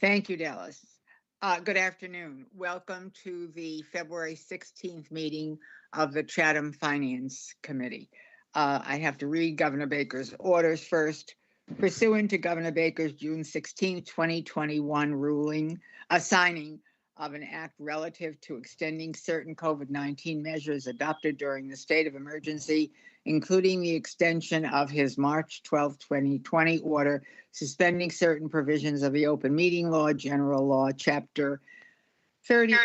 Thank you, Dallas. Good afternoon. Welcome to the February 16th meeting of the Chatham Finance Committee. I have to read Governor Baker's orders first. Pursuant to Governor Baker's June 16, 2021 ruling, signing of an act relative to extending certain COVID-19 measures adopted during the state of emergency, including the extension of his March 12, 2020 order suspending certain provisions of the Open Meeting Law, General Law, Chapter 38,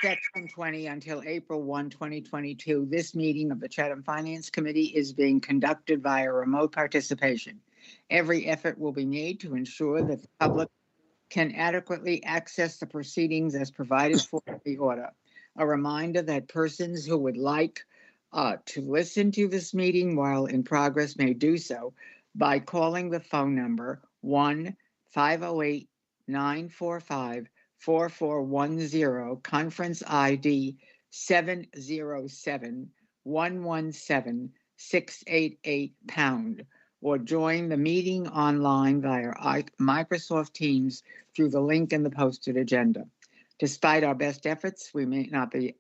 Section 20 until April 1, 2022. This meeting of the Chatham Finance Committee is being conducted via remote participation. Every effort will be made to ensure that the public can adequately access the proceedings as provided for the order. A reminder that persons who would like to listen to this meeting while in progress may do so by calling the phone number 1-508-945-4410, conference ID 707-117-688#, or join the meeting online via Microsoft Teams through the link in the posted agenda. Despite our best efforts, we might not be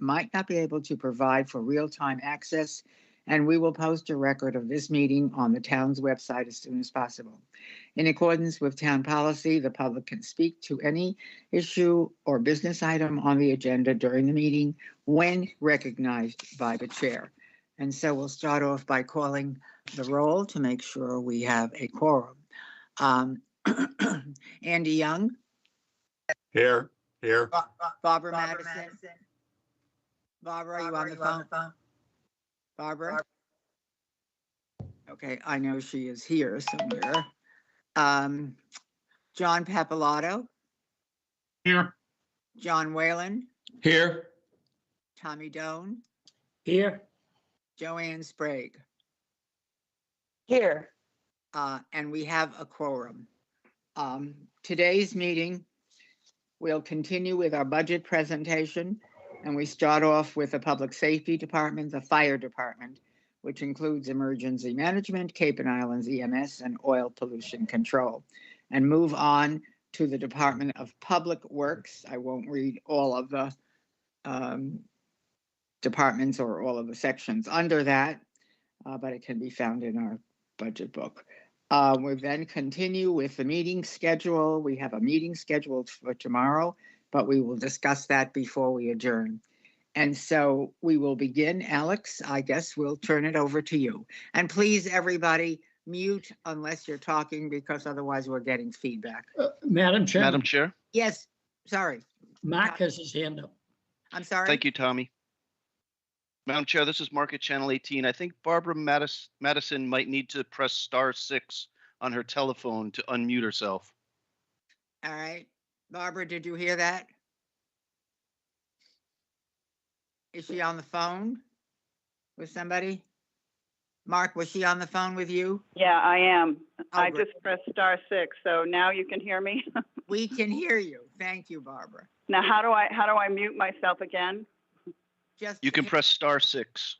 able to provide for real-time access, and we will post a record of this meeting on the town's website as soon as possible. In accordance with town policy, the public can speak to any issue or business item on the agenda during the meeting when recognized by the chair. And so we'll start off by calling the roll to make sure we have a quorum. Andy Young. Here. Barbara Madison. Barbara, are you on the phone? Barbara? Okay, I know she is here somewhere. John Papalato. Here. John Whalen. Here. Tommy Doan. Here. Joanne Sprague. Here. And we have a quorum. Today's meeting, we'll continue with our budget presentation, and we start off with the Public Safety Department, the Fire Department, which includes Emergency Management, Cape and Islands EMS, and Oil Pollution Control, and move on to the Department of Public Works. I won't read all of the departments or all of the sections under that, but it can be found in our budget book. We'll then continue with the meeting schedule. We have a meeting scheduled for tomorrow, but we will discuss that before we adjourn. And so we will begin. Alex, I guess we'll turn it over to you. And please, everybody, mute unless you're talking, because otherwise we're getting feedback. Madam Chair. Madam Chair. Yes, sorry. Mark has his hand up. I'm sorry. Thank you, Tommy. Madam Chair, this is Mark at Channel 18. I think Barbara Madison might need to press *6 on her telephone to unmute herself. All right. Barbara, did you hear that? Is she on the phone with somebody? Mark, was she on the phone with you? Yeah, I am. Oh, I great. just pressed *6, so now you can hear me. We can hear you. Thank you, Barbara. Now, how do I mute myself again? Just You can press *6.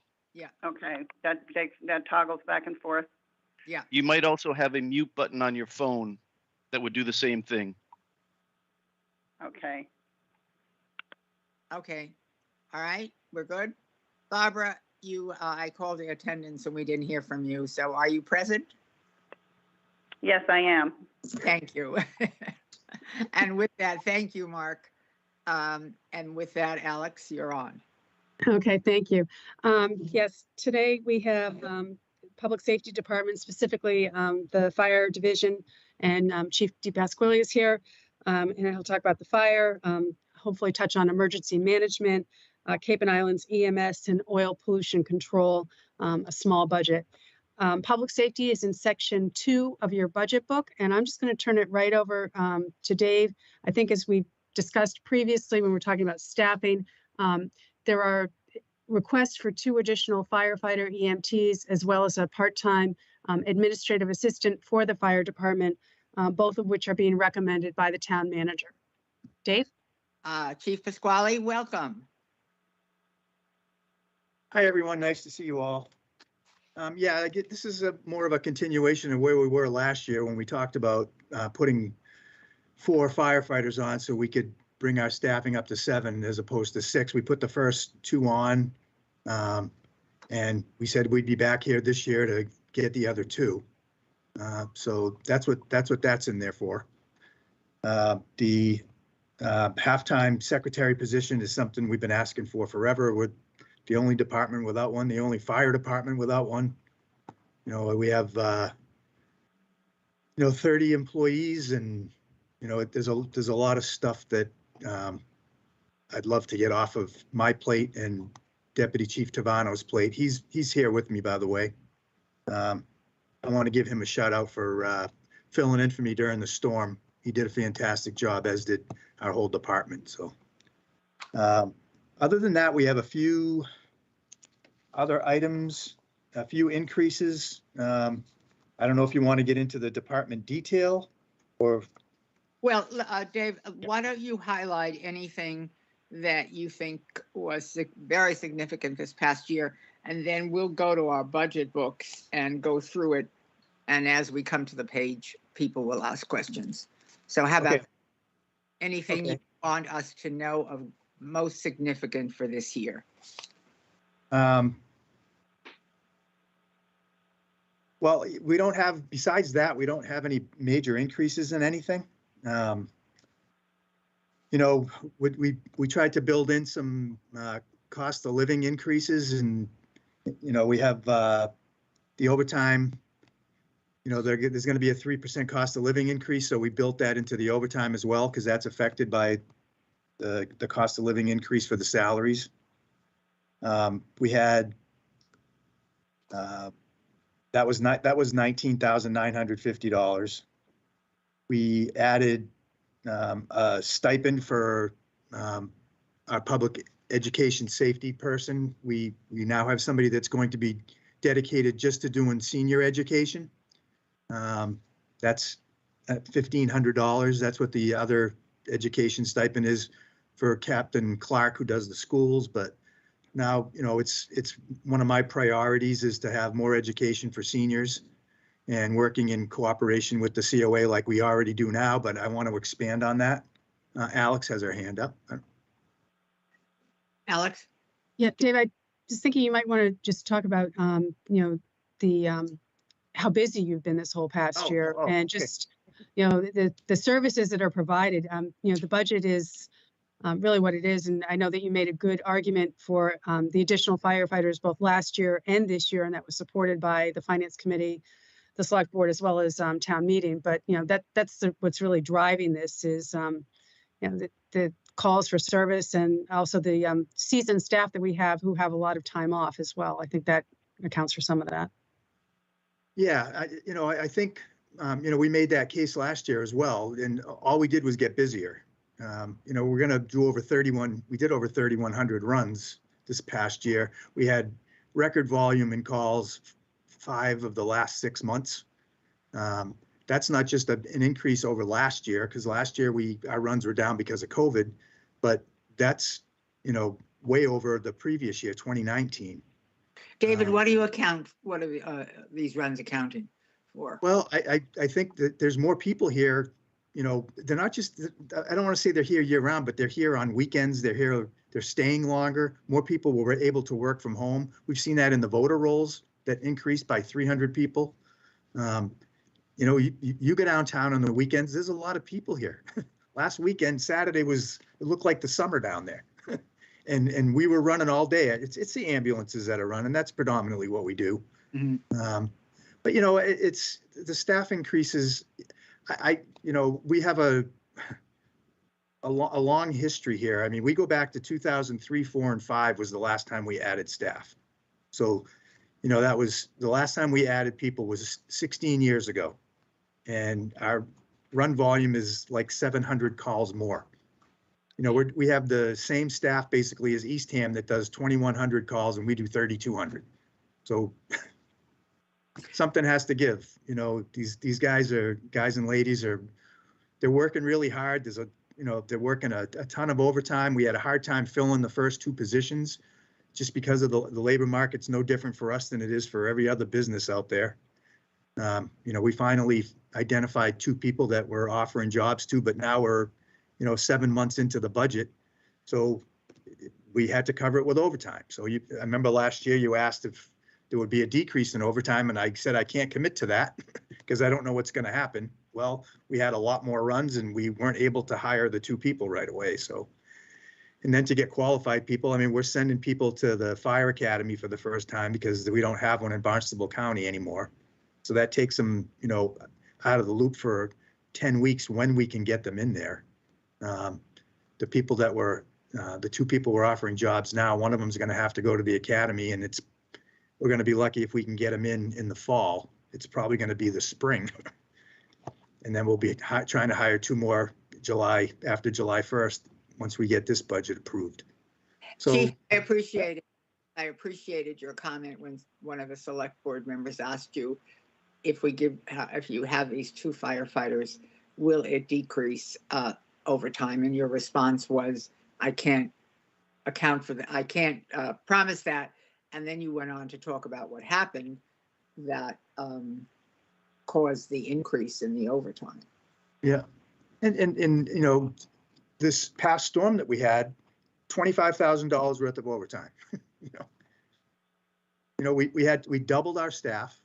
Okay, that toggles back and forth. Yeah. You might also have a mute button on your phone that would do the same thing. Okay. Okay. All right. We're good. Barbara, I called the attendance and we didn't hear from you. So are you present? Yes, I am. Thank you. And with that, thank you, Mark. And with that, Alex, you're on. Okay, thank you. Yes, today we have Public Safety Department, specifically the Fire Division, and Chief DePasquale is here, and he'll talk about the fire, hopefully touch on emergency management, Cape and Islands EMS, and oil pollution control, a small budget. Public safety is in section 2 of your budget book, and I'm just going to turn it right over to Dave. I think as we discussed previously when we were talking about staffing, there are requests for 2 additional firefighter EMTs, as well as a part-time administrative assistant for the fire department, both of which are being recommended by the town manager. Dave? Chief Pasquale, welcome. Hi, everyone. Nice to see you all. Yeah, this is more of a continuation of where we were last year when we talked about putting 4 firefighters on so we could bring our staffing up to 7 as opposed to 6. We put the first 2 on. And we said we'd be back here this year to get the other 2. So that's what that's in there for. The halftime secretary position is something we've been asking for forever. We're the only department without one, the only fire department without one. You know, we have, 30 employees, and, there's a lot of stuff that I'd love to get off of my plate and Deputy Chief Tavano's plate. He's here with me, by the way. I want to give him a shout out for filling in for me during the storm. He did a fantastic job, as did our whole department. So other than that, we have a few other items, a few increases. I don't know if you want to get into the department detail or. Well, Dave, why don't you highlight anything that you think was very significant this past year, and then we'll go to our budget books and go through it. And as we come to the page, people will ask questions. So how about anything you want us to know of most significant for this year? Well, we don't have, besides that, we don't have any major increases in anything. We tried to build in some cost of living increases, and, we have the overtime, there's going to be a 3% cost of living increase. So we built that into the overtime as well, because that's affected by the cost of living increase for the salaries. We had, that was $19,950. We added a stipend for our public education safety person. We now have somebody that's going to be dedicated just to doing senior education. That's at $1,500. That's what the other education stipend is for Captain Clark, who does the schools. But now, it's one of my priorities is to have more education for seniors, and working in cooperation with the COA like we already do now, but I want to expand on that. Alex has her hand up. Alex? Yeah, Dave, I just thinking you might want to just talk about, the how busy you've been this whole past year, and just, the services that are provided. The budget is really what it is, and I know that you made a good argument for the additional firefighters both last year and this year, and that was supported by the Finance Committee, the Select Board, as well as town meeting. But that's what's really driving this is the calls for service, and also the seasoned staff that we have who have a lot of time off as well. I think that accounts for some of that. Yeah, I think we made that case last year as well, and all we did was get busier. We're going to do over 31. We did over 3,100 runs this past year. We had record volume in calls 5 of the last 6 months. That's not just an increase over last year, because last year our runs were down because of COVID, but that's way over the previous year, 2019. David, what are these runs accounting for? Well, I think that there's more people here. They're not just, I don't want to say they're here year round, but they're here on weekends. They're here, they're staying longer. More people were able to work from home. We've seen that in the voter rolls that increased by 300 people. You go downtown on the weekends, there's a lot of people here. Last weekend, Saturday it looked like the summer down there. And we were running all day. It's the ambulances that are running. That's predominantly what we do. Mm-hmm. But it's the staff increases. We have a long history here. I mean, we go back to 2003, 4, and 5 was the last time we added staff. So, that was the last time we added people was 16 years ago, and our run volume is like 700 calls more. We have the same staff basically as Eastham that does 2,100 calls, and we do 3,200. So something has to give. These guys and ladies they're working really hard. They're working a ton of overtime. We had a hard time filling the first 2 positions just because of the labor market's no different for us than it is for every other business out there. We finally identified 2 people that we're offering jobs to, but now we're, 7 months into the budget. So we had to cover it with overtime. So I remember last year you asked if there would be a decrease in overtime, and I said I can't commit to that because I don't know what's going to happen. Well, we had a lot more runs and we weren't able to hire the 2 people right away. So, and then to get qualified people, we're sending people to the fire academy for the first time because we don't have one in Barnstable County anymore. So that takes them, out of the loop for 10 weeks when we can get them in there. The people that were, the 2 people we're offering jobs now, one of them is going to have to go to the academy, and we're going to be lucky if we can get them in the fall. It's probably going to be the spring. And then we'll be trying to hire 2 more after July 1st, once we get this budget approved. So Chief, I appreciated your comment when one of the select board members asked you if you have these 2 firefighters, will it decrease overtime? And your response was, I can't account for that. I can't promise that. And then you went on to talk about what happened that caused the increase in the overtime. yeah, and this past storm that we had, $25,000 worth of overtime. We doubled our staff,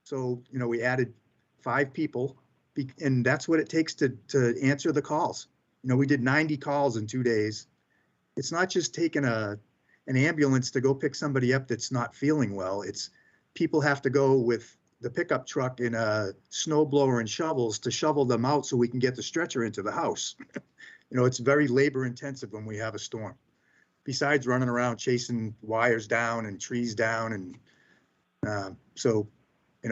so we added 5 people, and that's what it takes to answer the calls. We did 90 calls in 2 days. It's not just taking an ambulance to go pick somebody up that's not feeling well. It's people have to go with the pickup truck and a snow blower and shovels to shovel them out so we can get the stretcher into the house. It's very labor intensive when we have a storm. Besides running around chasing wires down and trees down, and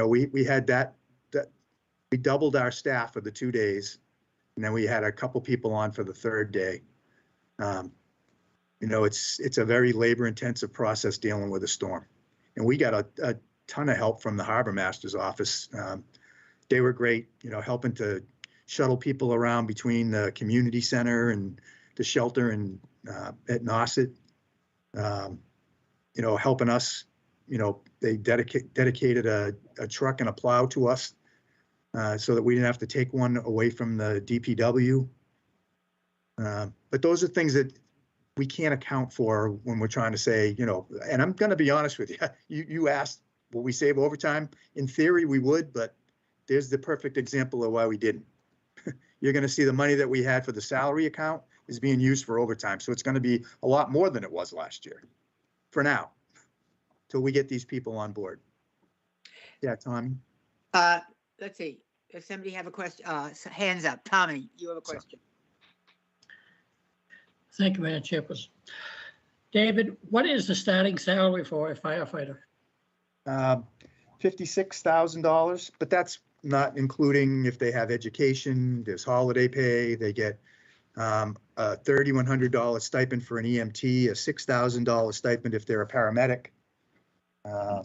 we had that we doubled our staff for the 2 days, and then we had a couple people on for the 3rd day. It's a very labor intensive process dealing with a storm, and we got a ton of help from the harbor master's office. They were great, helping to shuttle people around between the community center and the shelter and at Nauset, helping us. They dedicated a truck and a plow to us so that we didn't have to take one away from the DPW. But those are things that we can't account for when we're trying to say, and I'm going to be honest with you. You asked, will we save overtime? In theory, we would, but there's the perfect example of why we didn't. You're going to see the money that we had for the salary account is being used for overtime. So it's going to be a lot more than it was last year for now, till we get these people on board. Yeah, Tommy? Let's see. Does somebody have a question? Hands up. Tommy, you have a question. Thank you, Madam Chairperson. David, what is the starting salary for a firefighter? $56,000, but that's not including if they have education, there's holiday pay, they get a $3,100 stipend for an EMT, a $6,000 stipend if they're a paramedic. I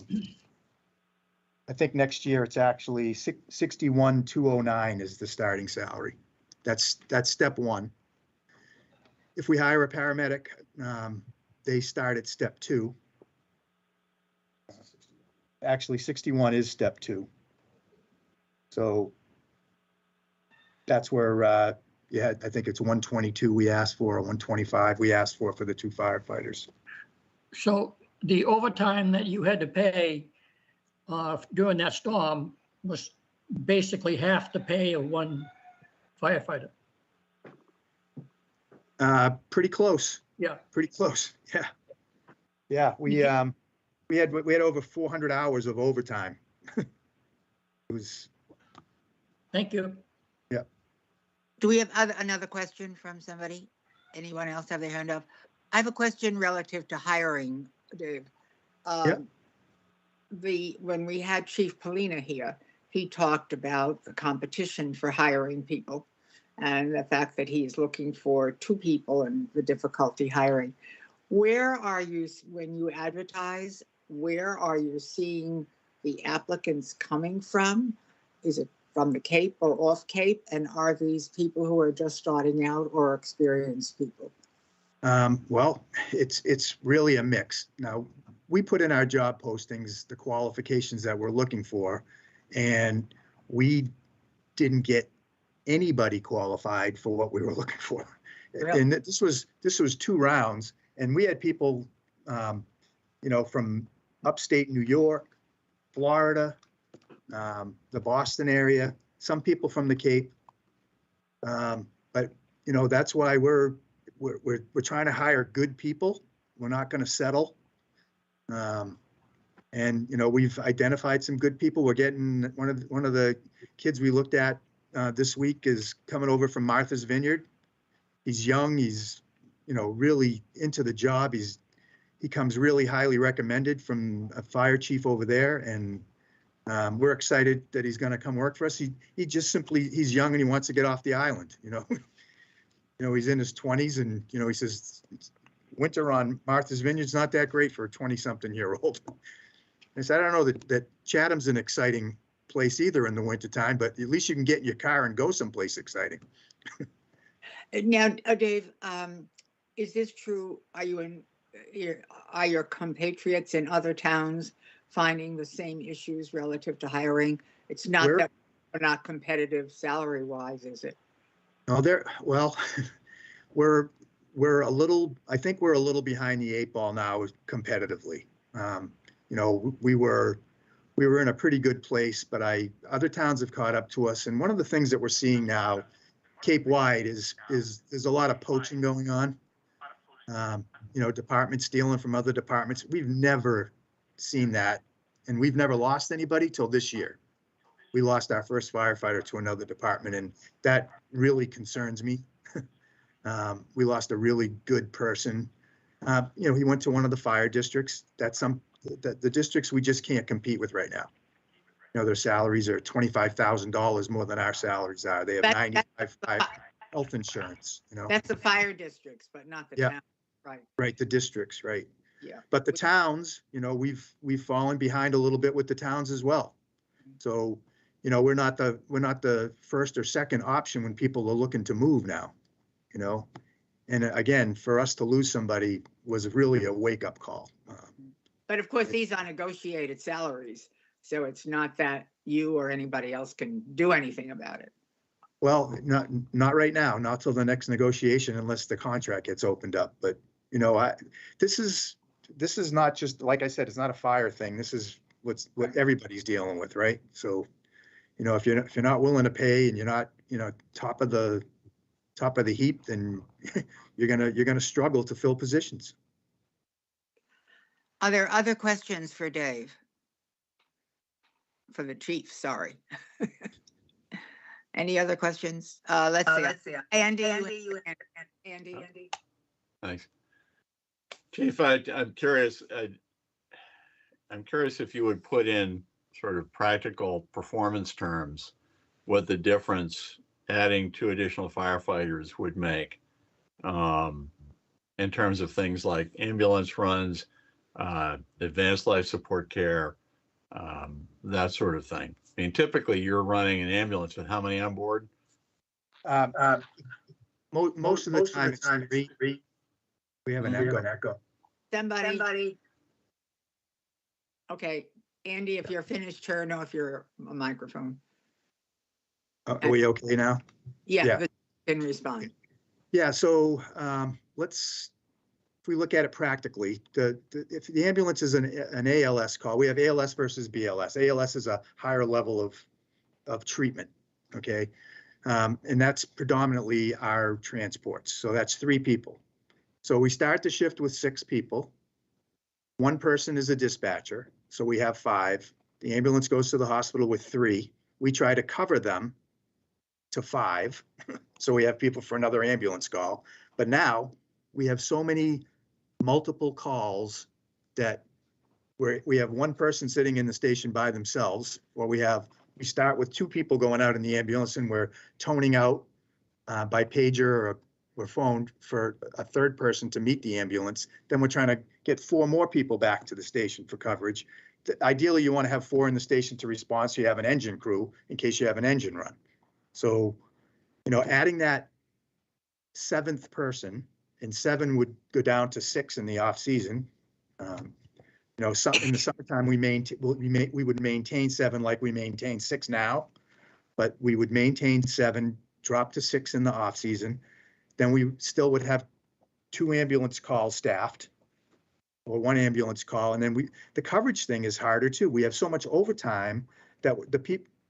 think next year it's actually $61,209 is the starting salary. That's step 1. If we hire a paramedic, they start at step 2. Actually, 61 is step 2. So that's where, I think it's 122 we asked for, or 125 we asked for the 2 firefighters. So the overtime that you had to pay during that storm was basically half the pay of one firefighter. Pretty close. Yeah. Pretty close. Yeah. Yeah. We had over 400 hours of overtime. It was. Thank you. Yeah. Do we have another question from somebody? Anyone else have their hand up? I have a question relative to hiring, Dave. When we had Chief Polina here, he talked about the competition for hiring people and the fact that he's looking for 2 people and the difficulty hiring. Where are you, when you advertise, where are you seeing the applicants coming from? Is it from the Cape or off Cape? And are these people who are just starting out or experienced people? Well, it's really a mix. Now, we put in our job postings the qualifications that we're looking for, And we didn't get anybody qualified for what we were looking for. Really? And this was 2 rounds, and we had people, from upstate New York, Florida, the Boston area, some people from the Cape. But that's why we're trying to hire good people. We're not going to settle. And we've identified some good people. We're getting one of the kids we looked at this week is coming over from Martha's Vineyard. He's young. He's really into the job. He comes really highly recommended from a fire chief over there, and we're excited that he's going to come work for us. He's young and he wants to get off the island. He's in his 20s, and he says winter on Martha's Vineyard's not that great for a 20-something-year-old. I said, I don't know that Chatham's an exciting place either in the wintertime, but at least you can get in your car and go someplace exciting. Now, Dave, is this true? Are your compatriots in other towns finding the same issues relative to hiring? It's not that we're not competitive salary wise, is it? No, we're a little, I think we're a little behind the 8 ball now competitively. We were in a pretty good place, but other towns have caught up to us. And one of the things that we're seeing now, Cape wide, is there's a lot of poaching going on. Departments stealing from other departments. We've never seen that, and we've never lost anybody till this year. We lost our first firefighter to another department, and that really concerns me. We lost a really good person. He went to one of the fire districts. The districts we just can't compete with right now. Their salaries are $25,000 more than our salaries are. They have 95 health insurance. That's the fire districts, but not the town. Right. Right. The districts. Right. Yeah. But the towns, we've fallen behind a little bit with the towns as well. So, we're not the first or second option when people are looking to move now. And again, for us to lose somebody was really a wake-up call. But of course, these are negotiated salaries, so it's not that you or anybody else can do anything about it. Well, not right now, not till the next negotiation, unless the contract gets opened up. But this is not just, like I said, it's not a fire thing. This is what everybody's dealing with, right? So, if you're not willing to pay and you're not top of the heap, then you're gonna struggle to fill positions. Are there other questions for Dave? For the chief, sorry. Any other questions? Let's see. Andy. Thanks. Chief, I'm curious. I'm curious if you would put in sort of practical performance terms what the difference adding 2 additional firefighters would make in terms of things like ambulance runs, advanced life support care, that sort of thing. I mean, typically you're running an ambulance with how many on board? Most of the time it's 3. We have an echo. Somebody. Okay, Andy, if you're finished, turn off your microphone. Are we okay now? Yeah. Can respond. Yeah. So if we look at it practically, if the ambulance is an ALS call, we have ALS versus BLS. ALS is a higher level of treatment. Okay. And that's predominantly our transports. So that's 3 people. So we start the shift with 6 people. 1 person is a dispatcher. So we have 5. The ambulance goes to the hospital with 3. We try to cover them to 5. So we have people for another ambulance call. But now we have so many multiple calls that we have 1 person sitting in the station by themselves, or we start with 2 people going out in the ambulance and we're toning out by pager or phone for a 3rd person to meet the ambulance. Then we're trying to get 4 more people back to the station for coverage. Ideally, you want to have 4 in the station to respond, so you have an engine crew in case you have an engine run. So, adding that 7th person, and 7 would go down to 6 in the off season. You know, in the summertime, we would maintain 7 like we maintain 6 now, but we would maintain 7, drop to 6 in the off season. Then we still would have 2 ambulance calls staffed, or 1 ambulance call. And then the coverage thing is harder too. We have so much overtime that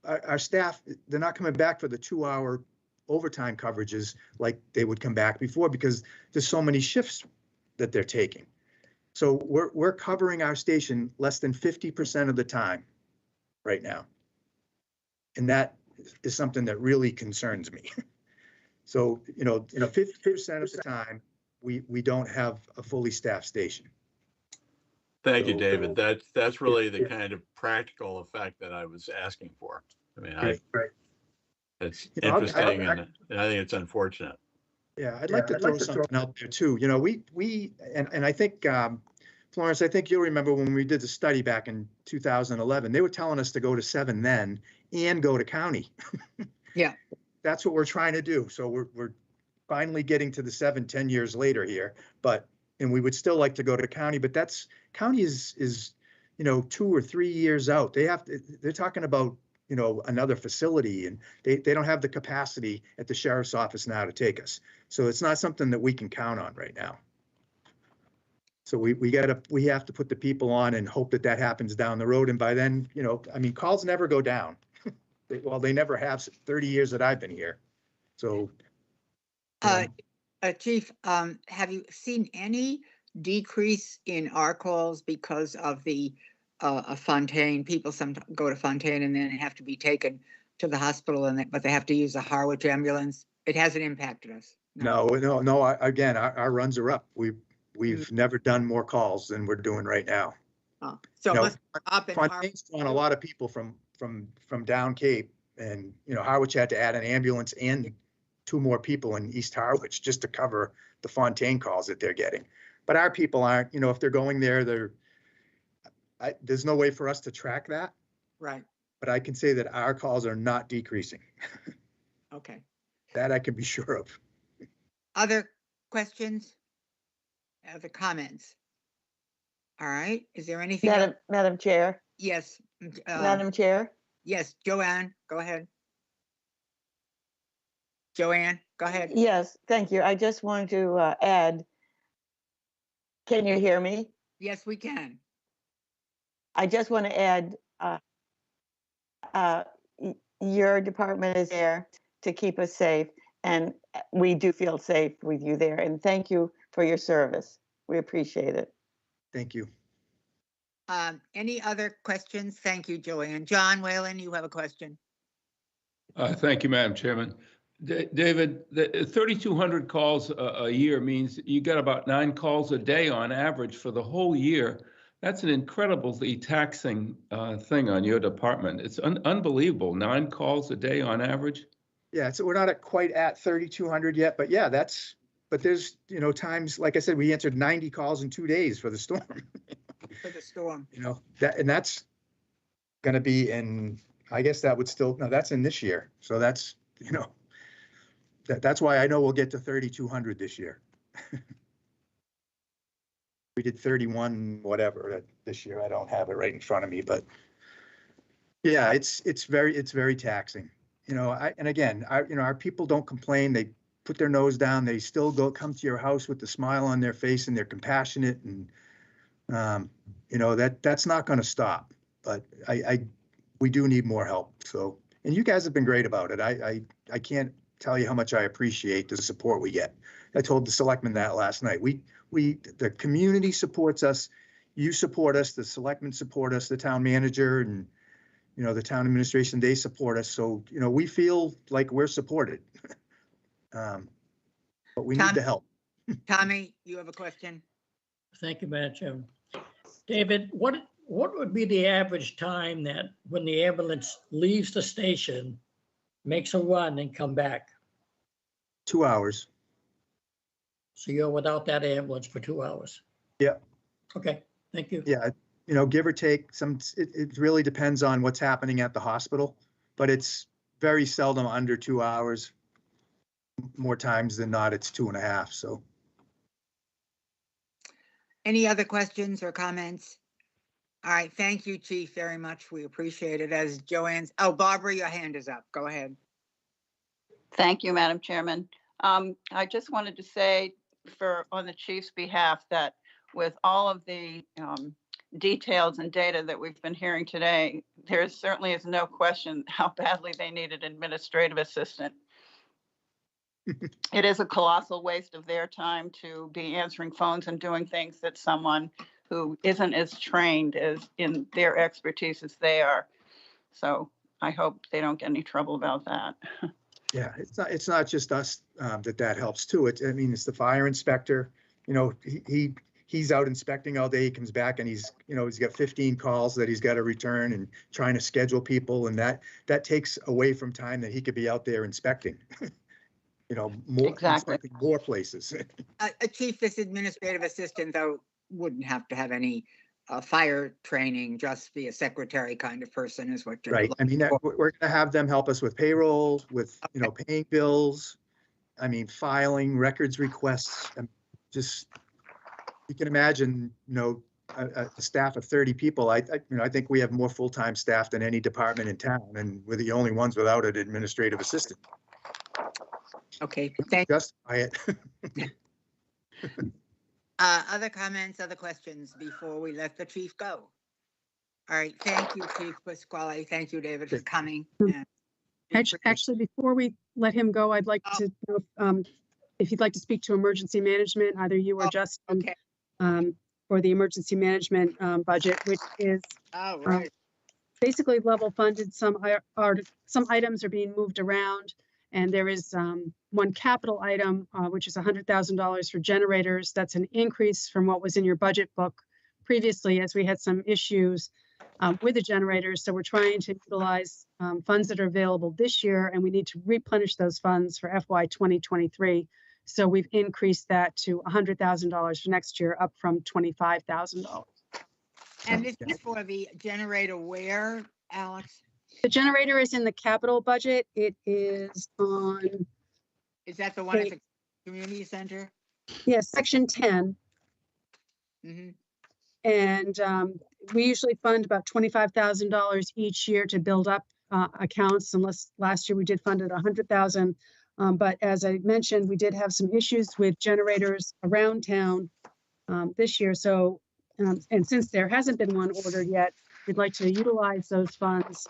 our staff, they're not coming back for the 2-hour overtime coverages like they would come back before, because there's so many shifts that they're taking. So we're covering our station less than 50% of the time right now. And that is something that really concerns me. So, 50% of the time, we don't have a fully staffed station. Thank you, So, David. That's really the kind of practical effect that I was asking for. I mean, Right. it's You know, interesting, and I think it's unfortunate. Yeah, I'd like to throw something out there too. You know, and I think, Florence, I think you'll remember when we did the study back in 2011, they were telling us to go to 7 then and go to county. Yeah. That's what we're trying to do. So we're finally getting to the 7, 10 years later here, and we would still like to go to county, but county is 2 or 3 years out. They're talking about, another facility, and they don't have the capacity at the sheriff's office now to take us. So it's not something that we can count on right now. So we have to put the people on and hope that happens down the road. And by then, calls never go down. They never have 30 years that I've been here. So. Chief, have you seen any decrease in our calls because of the Fontaine? People go to Fontaine and then have to be taken to the hospital, but they have to use a Harwich ambulance. It hasn't impacted us. No. Again, our runs are up. We've never done more calls than we're doing right now. So it must be up in Fontaine's drawn a lot of people from down Cape, and Harwich had to add an ambulance and 2 more people in East Harwich just to cover the Fontaine calls that they're getting. But our people aren't. If they're going there, there's no way for us to track that. Right. But I can say that our calls are not decreasing. Okay. That I can be sure of. Other questions? Other comments? All right. Is there anything else? Madam Chair, Yes. Madam Chair, Yes, Joanne, go ahead. Joanne, go ahead. yes, thank you. I just wanted to add, can you hear me? Yes, we can. I just want to add, your department is there to keep us safe, and we do feel safe with you there. And thank you for your service. We appreciate it. Thank you. Any other questions? Thank you, Joanne. John Whalen, you have a question. Thank you, Madam Chairman. David, the 3,200 calls a year means you get about 9 calls a day on average for the whole year. That's an incredibly taxing thing on your department. It's unbelievable. 9 calls a day on average. Yeah, so we're not quite at 3,200 yet, but yeah, but there's, times, like I said, we answered 90 calls in 2 days for the storm. For the storm. That's going to be I guess that would still, no, that's in this year. So that's, that's why I know we'll get to 3,200 this year. We did 31, whatever this year. I don't have it right in front of me, but yeah, it's very taxing. And again, our people don't complain. They put their nose down. They still come to your house with a smile on their face, and they're compassionate, and that's not going to stop. But we do need more help. So, and you guys have been great about it. I can't tell you how much I appreciate the support we get. I told the selectmen that last night. The community supports us. You support us. The selectmen support us. The town manager and the town administration, they support us. So we feel like we're supported. But we need the help. Tommy, you have a question? Thank you, Madam Chairman. David, what would be the average time that when the ambulance leaves the station, makes a run and come back? 2 hours. So you're without that ambulance for 2 hours? Yeah. Okay, thank you. Yeah, give or take it really depends on what's happening at the hospital, but it's very seldom under 2 hours. More times than not, it's 2.5. So. Any other questions or comments? All right, thank you, Chief, very much. We appreciate it. As Joanne's, oh, Barbara, your hand is up. Go ahead. Thank you, Madam Chairman. I just wanted to say on the chief's behalf that with all of the details and data that we've been hearing today, there certainly is no question how badly they need an administrative assistant. It is a colossal waste of their time to be answering phones and doing things that someone who isn't as trained as in their expertise as they are. So I hope they don't get any trouble about that. Yeah, it's not just us that helps too. I mean, it's the fire inspector. You know, he's out inspecting all day. He comes back and he's got 15 calls that he's got to return and trying to schedule people, and that takes away from time that he could be out there inspecting. Inspecting more places. Chief, this administrative assistant, though, wouldn't have to have any fire training, just be a secretary kind of person is what you're right. I mean, we're going to have them help us with payroll, with, paying bills. I mean, filing records requests. Just, you can imagine, a staff of 30 people. I think we have more full-time staff than any department in town, and we're the only ones without an administrative assistant. Okay, thank you. Justify it. Other comments, other questions before we let the chief go? All right, thank you, Chief Pasquale. Thank you, David, for coming. Actually, before we let him go, I'd like to know if you'd like to speak to emergency management, either you or Justin, okay. For the emergency management budget, which is basically level funded. Some items are being moved around. And there is one capital item, which is $100,000 for generators. That's an increase from what was in your budget book previously, as we had some issues with the generators. So we're trying to utilize funds that are available this year, and we need to replenish those funds for FY 2023. So we've increased that to $100,000 for next year, up from $25,000. And this is for the generator where, Alex? The generator is in the capital budget. It is on. Is that the one at the community center? Yes, section 10. Mm-hmm. And we usually fund about $25,000 each year to build up accounts, unless last year we did fund it $100,000. But as I mentioned, we did have some issues with generators around town this year. So, and since there hasn't been one ordered yet, we'd like to utilize those funds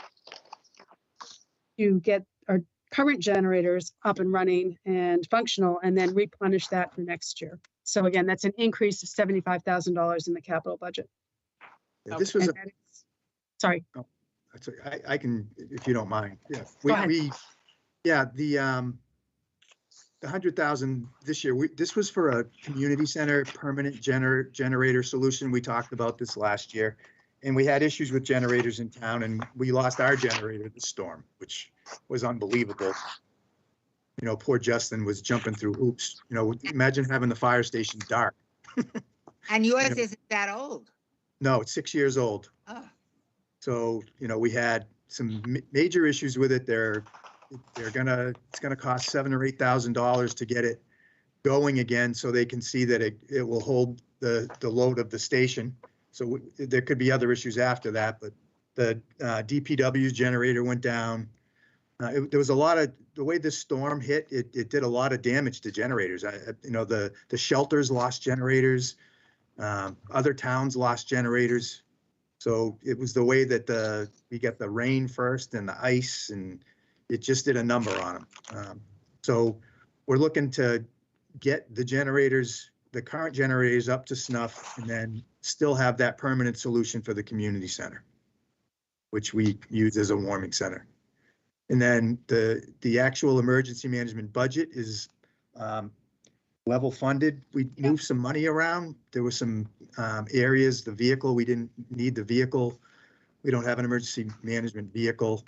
to get our current generators up and running and functional, and then replenish that for next year. So again, that's an increase of $75,000 in the capital budget. Yeah, this was sorry. Oh, I can, if you don't mind. Yeah, the 100,000 this year. This was for a community center permanent generator solution. We talked about this last year. And we had issues with generators in town, and we lost our generator this storm, which was unbelievable. Poor Justin was jumping through hoops. Imagine having the fire station dark. And yours isn't that old? No, it's 6 years old. Oh. So, we had some major issues with it. It's gonna cost $7,000 or $8,000 to get it going again, so they can see that it will hold the load of the station. So there could be other issues after that, but the DPW's generator went down. There was a lot of, the way this storm hit, it did a lot of damage to generators. The shelters lost generators, other towns lost generators. So it was the way that we got the rain first and the ice, and it just did a number on them. So we're looking to get the generators, the current generators, up to snuff, and then still have that permanent solution for the community center, which we use as a warming center. And then the actual emergency management budget is level funded. We moved some money around. There were some areas, the vehicle, we didn't need the vehicle. We don't have an emergency management vehicle.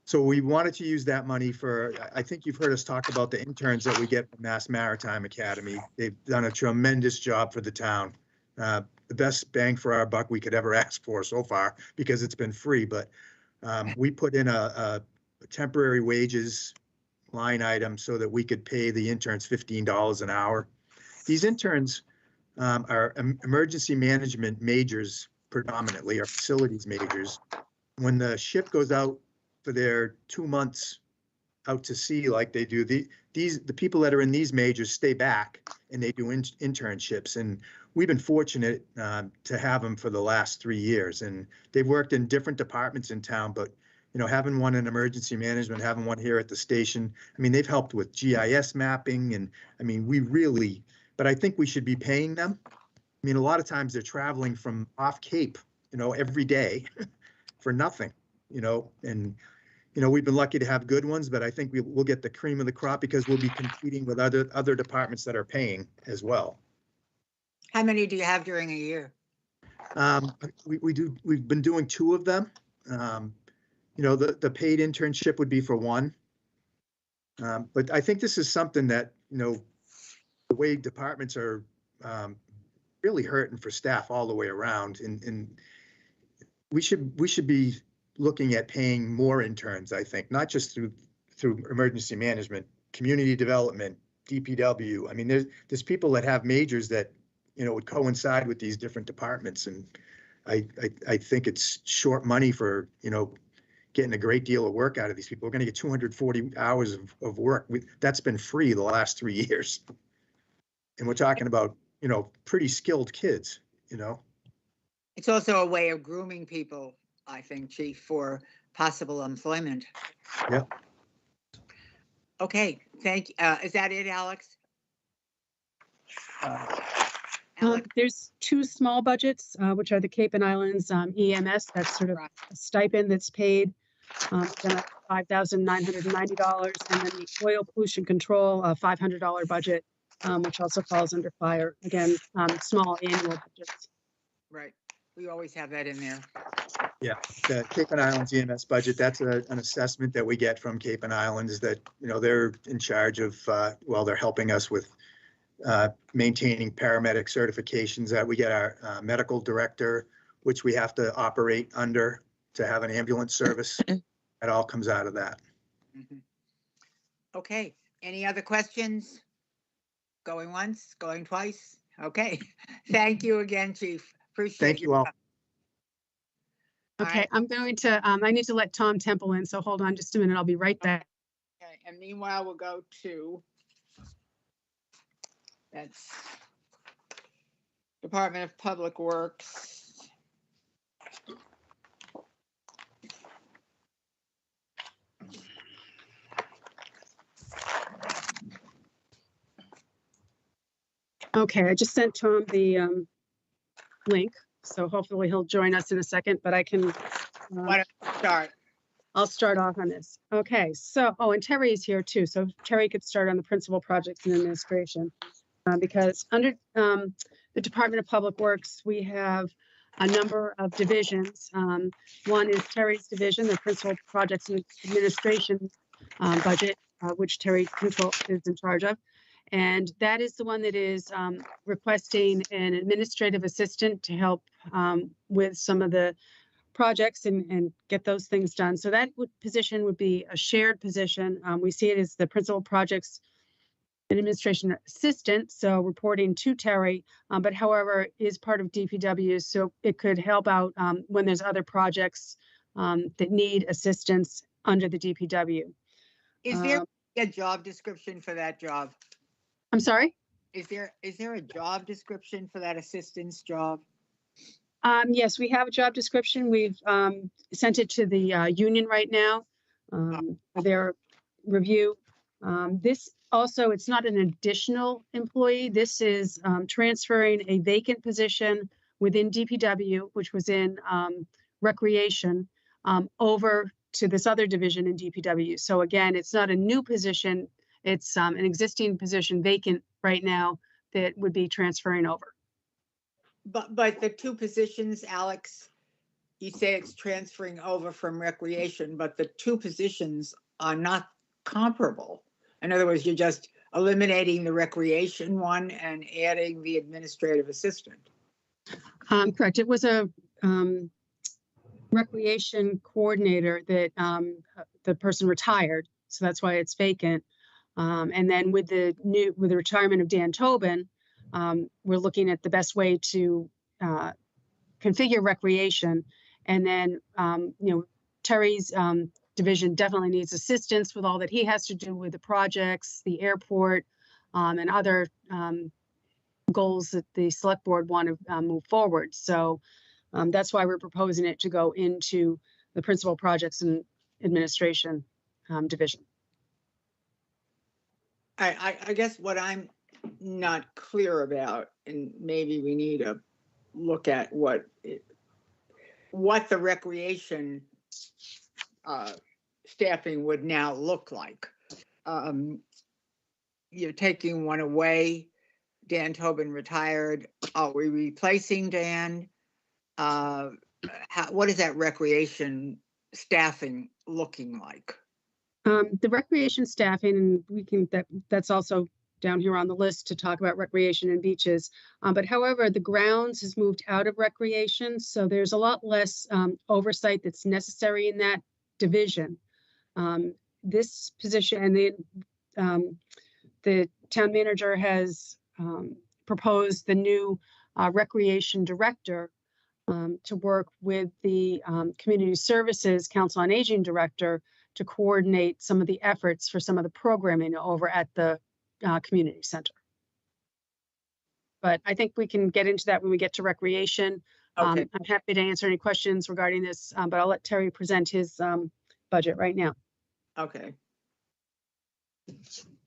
So we wanted to use that money for, I think you've heard us talk about the interns that we get from Mass Maritime Academy. They've done a tremendous job for the town. The best bang for our buck we could ever ask for so far, because it's been free. But we put in a temporary wages line item so that we could pay the interns $15 an hour. These interns are emergency management majors, predominantly are facilities majors. When the ship goes out for their 2 months out to sea like they do, the people that are in these majors stay back and they do internships. And we've been fortunate to have them for the last 3 years. And they've worked in different departments in town, but you know, having one in emergency management, having one here at the station, I mean, they've helped with GIS mapping. And I mean, but I think we should be paying them. I mean, a lot of times they're traveling from off Cape, you know, every day for nothing, you know, and, you know, we've been lucky to have good ones, but I think we'll get the cream of the crop because we'll be competing with other departments that are paying as well. How many do you have during a year? We've been doing 2 of them. You know, the paid internship would be for 1. But I think this is something that, you know, the way departments are really hurting for staff all the way around, and we should be looking at paying more interns, I think, not just through emergency management, community development, DPW. I mean, there's people that have majors that, you know, would coincide with these different departments. And I think it's short money for, you know, getting a great deal of work out of these people. We're going to get 240 hours of work. That's been free the last 3 years. And we're talking about, you know, pretty skilled kids, you know. It's also a way of grooming people, I think, Chief, for possible employment. Yep. Okay, thank you. Is that it, Alex? There's 2 small budgets, which are the Cape and Islands EMS. That's sort of a stipend that's paid, $5,990, and then the oil pollution control, $500 budget, which also falls under fire. Again, small annual budgets. Right. We always have that in there. Yeah, the Cape and Islands EMS budget, that's an assessment that we get from Cape and Islands that, you know, they're in charge of, well, they're helping us with maintaining paramedic certifications. That we get our medical director, which we have to operate under to have an ambulance service. It all comes out of that. Mm-hmm. Okay, any other questions? Going once, going twice? Okay, thank you again, Chief. Appreciate it. Thank you all. Okay, right. I'm going to, I need to let Tom Temple in, so hold on just a minute. I'll be right back. Okay, and meanwhile, we'll go to that's Department of Public Works. Okay, I just sent Tom the link, so hopefully he'll join us in a second, but I can. Why don't you start? I'll start off on this. Okay, so, oh, and Terry is here too, so Terry could start on the principal projects and administration. Because under the Department of Public Works, we have a number of divisions. One is Terry's division, the principal projects and administration budget, which Terry is in charge of. And that is the one that is requesting an administrative assistant to help with some of the projects and get those things done. So that position would be a shared position. We see it as the principal projects and administration assistant, so reporting to Terry, but however is part of DPW, so it could help out when there's other projects that need assistance under the DPW. Is there a job description for that job? I'm sorry? Is there a job description for that assistance job? Yes, we have a job description. We've sent it to the union right now for their review. This also, it's not an additional employee. This is transferring a vacant position within DPW, which was in recreation, over to this other division in DPW. So again, it's not a new position. It's an existing position vacant right now that would be transferring over. But the 2 positions, Alex, you say it's transferring over from recreation, but the 2 positions are not comparable. In other words, you're just eliminating the recreation one and adding the administrative assistant. Correct. It was a recreation coordinator that the person retired, so that's why it's vacant. And then with the retirement of Dan Tobin, we're looking at the best way to configure recreation. And then, Terry's division definitely needs assistance with all that he has to do with the projects, the airport, and other goals that the select board want to move forward. So that's why we're proposing it to go into the principal projects and administration division. I guess what I'm not clear about, and maybe we need to look at what the recreation staffing would now look like. You're taking one away. Dan Tobin retired. Are we replacing Dan? What is that recreation staffing looking like? The recreation staffing, and we can, that's also down here on the list to talk about recreation and beaches. But however, the grounds has moved out of recreation, so there's a lot less oversight that's necessary in that division. This position, and the town manager has proposed the new recreation director to work with the Community Services Council on Aging director to coordinate some of the efforts for some of the programming over at the community center. But I think we can get into that when we get to recreation. Okay. I'm happy to answer any questions regarding this, but I'll let Terry present his budget right now. Okay.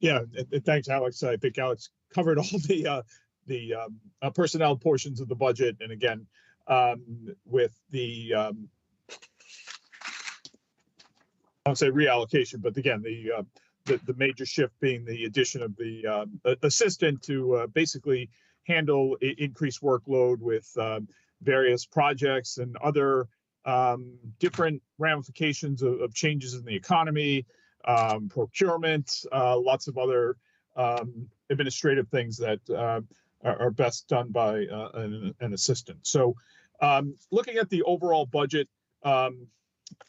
Yeah, thanks, Alex. I think Alex covered all the personnel portions of the budget, and again, with the I won't say reallocation, but again, the major shift being the addition of the assistant to basically handle increased workload with various projects and other different ramifications of changes in the economy, procurement, lots of other administrative things that are best done by an assistant. So looking at the overall budget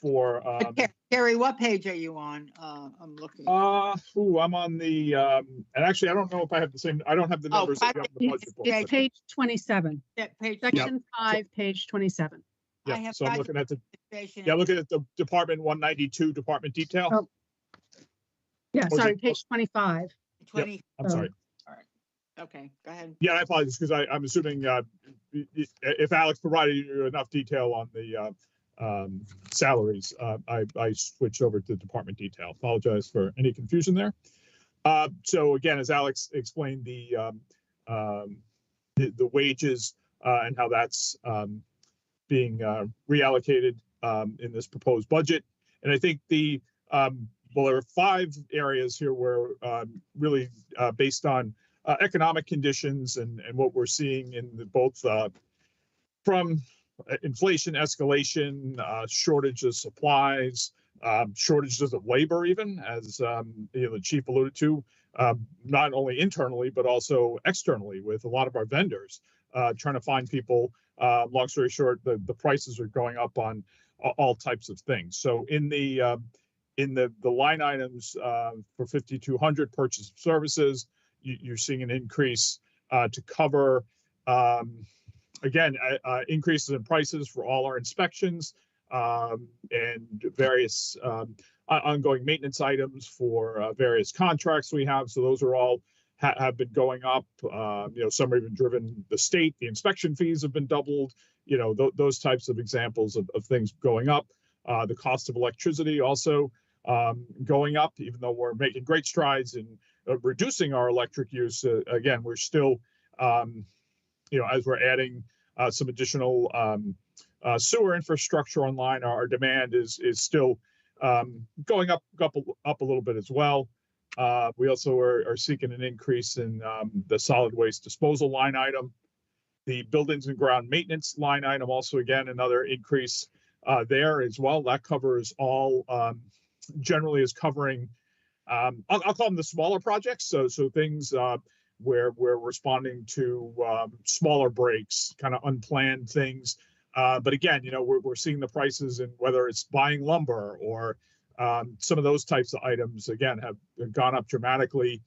for Terry, what page are you on? I'm looking. I'm on the and actually I don't know if I have the same. I don't have the numbers that you have in the budget book. It's page 27. Page Section 5, page 27. Yeah, so I'm looking at looking at the department 192 department detail. Oh. Yeah, sorry, page 25. 20. Yep, I'm sorry. All right. Okay, go ahead. Yeah, I apologize because I'm assuming if Alex provided you enough detail on the salaries, I switched over to department detail. Apologize for any confusion there. So again, as Alex explained, the wages and how that's being reallocated in this proposed budget. And I think well, there are 5 areas here where really based on economic conditions and what we're seeing in both from inflation escalation, shortage of supplies, shortages of labor, even as the chief alluded to, not only internally but also externally with a lot of our vendors trying to find people. Long story short, the prices are going up on all types of things. So in the line items for 5,200 purchase of services, you're seeing an increase to cover. Again, increases in prices for all our inspections and various ongoing maintenance items for various contracts we have. So those are all have been going up. Some have even driven the state. The inspection fees have been doubled. Those types of examples of things going up. The cost of electricity also going up, even though we're making great strides in reducing our electric use. Again, we're still as we're adding some additional sewer infrastructure online, our demand is still going up a little bit as well. We also are seeking an increase in the solid waste disposal line item. The buildings and ground maintenance line item also, again, another increase there as well. That covers all, generally is covering, I'll call them the smaller projects. So things where we're responding to smaller breaks, kind of unplanned things. But again, we're seeing the prices, and whether it's buying lumber or some of those types of items, again, have gone up dramatically,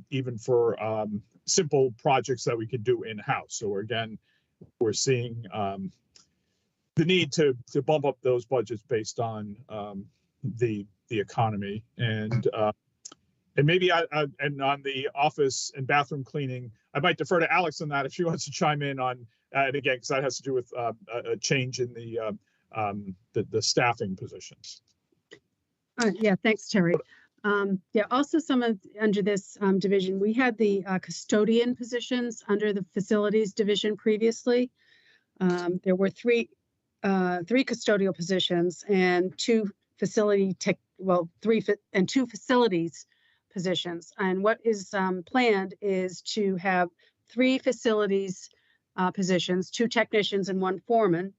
even for simple projects that we can do in-house. So we're, again, we're seeing the need to bump up those budgets based on the economy. And maybe and on the office and bathroom cleaning, I might defer to Alex on that if she wants to chime in on, and again, because that has to do with a change in the staffing positions. Yeah, thanks, Terry. Yeah, also under this division, we had the custodian positions under the facilities division previously. There were three custodial positions and two facilities positions. And what is planned is to have 3 facilities positions, 2 technicians and 1 foreman,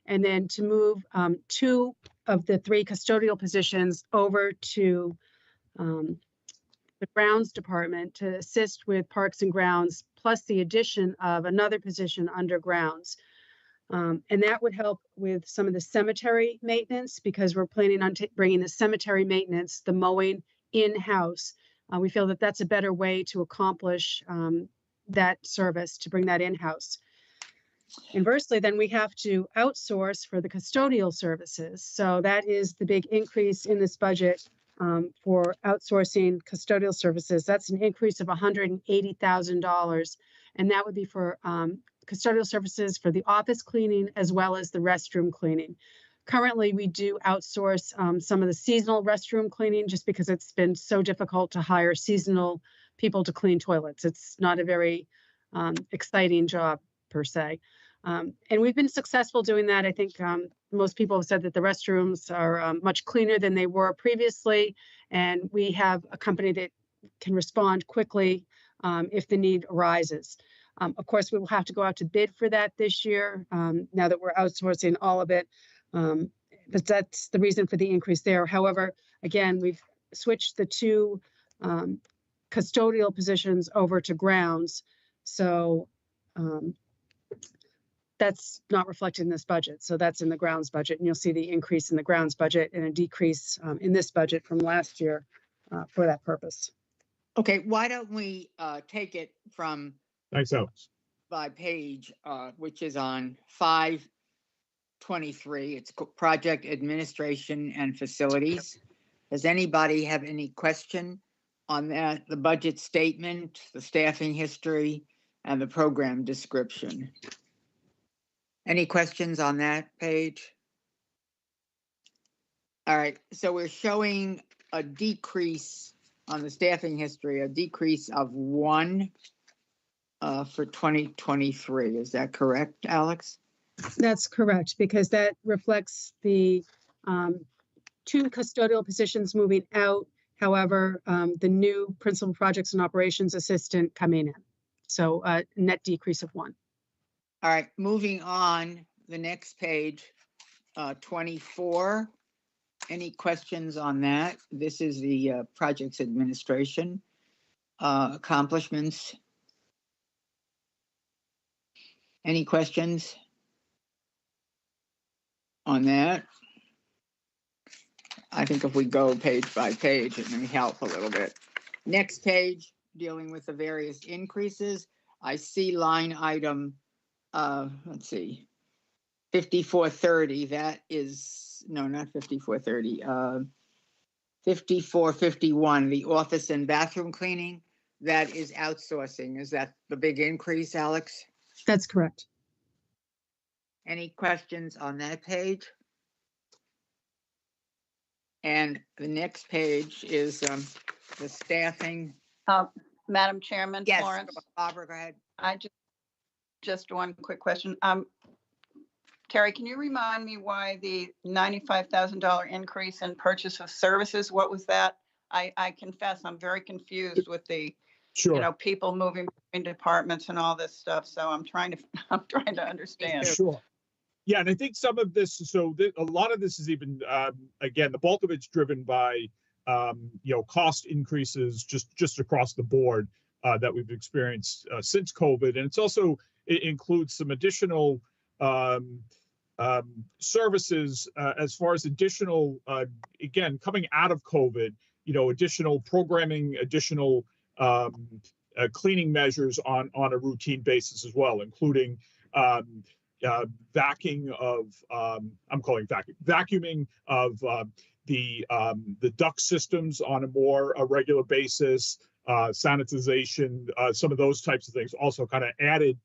and then to move 2 of the 3 custodial positions over to the grounds department to assist with parks and grounds, plus the addition of another position under grounds. And that would help with some of the cemetery maintenance, because we're planning on bringing the cemetery maintenance, the mowing, in-house. We feel that that's a better way to accomplish that service, to bring that in-house. Inversely, then we have to outsource for the custodial services. So that is the big increase in this budget for outsourcing custodial services. That's an increase of $180,000. And that would be for custodial services for the office cleaning as well as the restroom cleaning. Currently, we do outsource some of the seasonal restroom cleaning just because it's been so difficult to hire seasonal people to clean toilets. It's not a very exciting job per se. And we've been successful doing that. I think most people have said that the restrooms are much cleaner than they were previously. And we have a company that can respond quickly if the need arises. Of course, we will have to go out to bid for that this year now that we're outsourcing all of it. But that's the reason for the increase there. However, again, we've switched the 2 custodial positions over to grounds. So that's not reflected in this budget. So that's in the grounds budget. And you'll see the increase in the grounds budget and a decrease in this budget from last year for that purpose. Okay, why don't we take it from Thanks, Alex. by page, which is on 523. It's project administration and facilities. Does anybody have any question on that? The budget statement, the staffing history, and the program description. Any questions on that page? All right, so we're showing a decrease on the staffing history, a decrease of 1 for 2023. Is that correct, Alex? That's correct, because that reflects the 2 custodial positions moving out. However, the new principal projects and operations assistant coming in. So a net decrease of 1. All right, moving on, the next page, 24. Any questions on that? This is the projects administration accomplishments. Any questions on that? I think if we go page by page, it may help a little bit. Next page, dealing with the various increases. I see line item, let's see, 5430. That is, no, not 5430. 5451, the office and bathroom cleaning. That is outsourcing. Is that the big increase, Alex? That's correct. Any questions on that page? And the next page is the staffing. Madam Chairman, Yes, Florence, Barbara, go ahead. I just one quick question. Terry, can you remind me why the $95,000 increase in purchase of services? What was that? I confess I'm very confused with the, Sure. you know, people moving between departments and all this stuff. So I'm trying to understand. Sure. Yeah, and I think some of this, a lot of this is even, again, the bulk of it's driven by, cost increases just across the board that we've experienced since COVID. And it includes some additional services as far as additional, again, coming out of COVID, additional programming, additional cleaning measures on a routine basis as well, including vacuuming of the duct systems on a more regular basis, sanitization, some of those types of things. Also, kind of added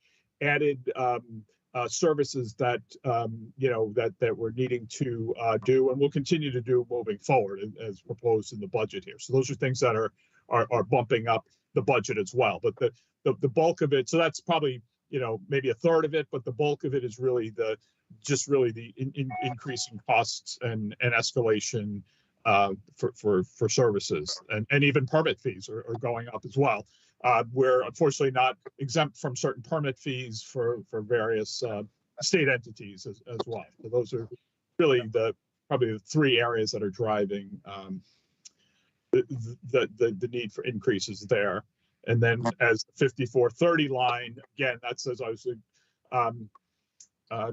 services that that we're needing to do, and we'll continue to do moving forward as proposed in the budget here. So those are things that are bumping up the budget as well. But the bulk of it, so that's probably maybe a third of it, but the bulk of it is really the increasing costs and escalation for services, and even permit fees are going up as well. We're unfortunately not exempt from certain permit fees for various state entities as well. So those are really probably the three areas that are driving the need for increases there. And then as 5430 line, again, that's, as I was trying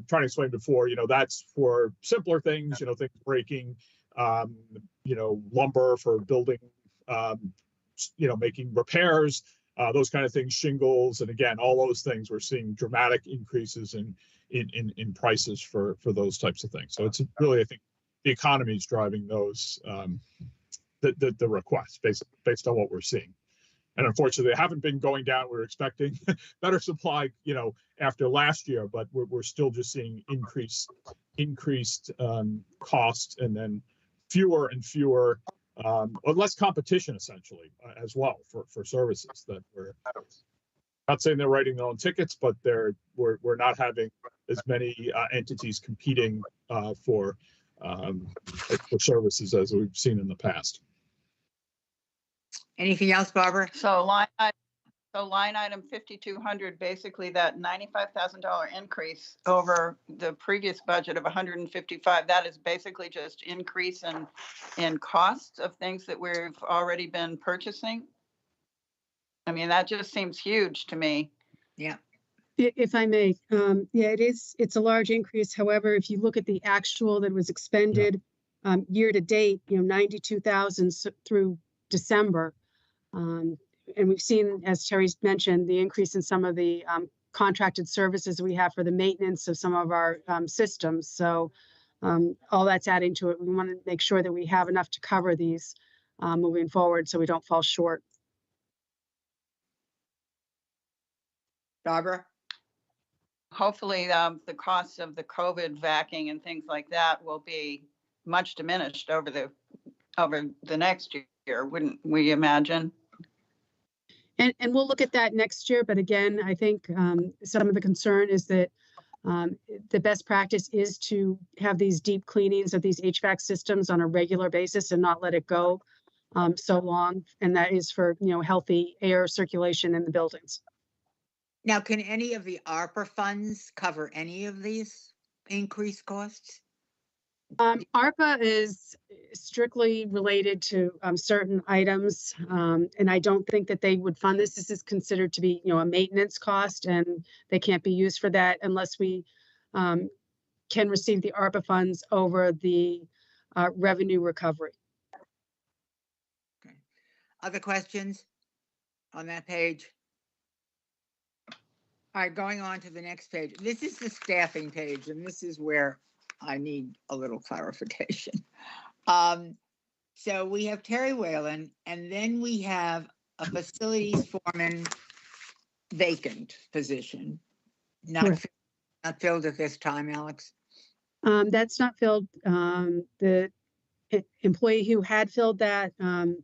to explain before, that's for simpler things, things breaking, lumber for building, making repairs, those kind of things, shingles. And again, all those things, we're seeing dramatic increases in prices for those types of things. So it's really, I think the economy is driving those, the requests based on what we're seeing. And unfortunately, they haven't been going down. We're expecting better supply, after last year, but we're still just seeing increased costs, and then fewer and fewer, or less competition essentially as well for services that we're not saying they're writing their own tickets, but we're not having as many entities competing for services as we've seen in the past. Anything else, Barbara? So line item 5200, basically that $95,000 increase over the previous budget of 155, that is basically just increase in costs of things that we've already been purchasing. I mean, that just seems huge to me. Yeah. If I may, yeah, it's a large increase. However, if you look at the actual that was expended year to date, 92,000 through December. And we've seen, as Terry's mentioned, the increase in some of the contracted services we have for the maintenance of some of our systems. So all that's adding to it. We want to make sure that we have enough to cover these moving forward so we don't fall short. Barbara? Hopefully the costs of the COVID vaccine and things like that will be much diminished over the next year, wouldn't we imagine? And we'll look at that next year. But again, I think some of the concern is that the best practice is to have these deep cleanings of these HVAC systems on a regular basis and not let it go so long. And that is for, healthy air circulation in the buildings. Now, can any of the ARPA funds cover any of these increased costs? ARPA is strictly related to certain items, and I don't think that they would fund this. This is considered to be, a maintenance cost, and they can't be used for that unless we can receive the ARPA funds over the revenue recovery. Okay. Other questions on that page? All right, going on to the next page. This is the staffing page, and this is where I need a little clarification. So we have Terry Whalen, and then we have a facilities foreman vacant position. Not filled at this time, Alex? That's not filled. The employee who had filled that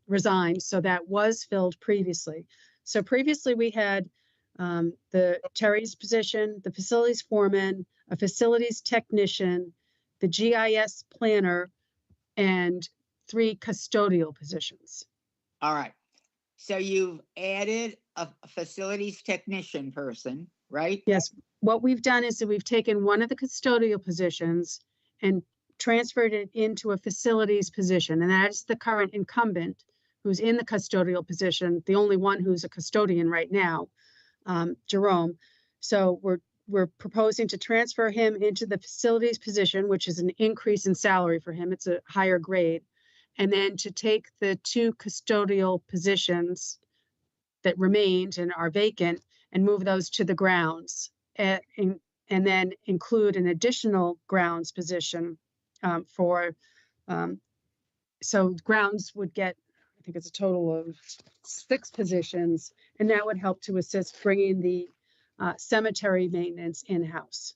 resigned, so that was filled previously. So previously we had the Terry's position, the facilities foreman, a facilities technician, the GIS planner, and 3 custodial positions. All right. So you've added a facilities technician person, right? Yes. What we've done is that we've taken one of the custodial positions and transferred it into a facilities position. And that is the current incumbent who's in the custodial position, the only one who's a custodian right now, Jerome. So we're proposing to transfer him into the facilities position, which is an increase in salary for him. It's a higher grade. And then to take the 2 custodial positions that remained and are vacant and move those to the grounds, and then include an additional grounds position for, so grounds would get, I think it's a total of 6 positions, and that would help to assist bringing the cemetery maintenance in-house,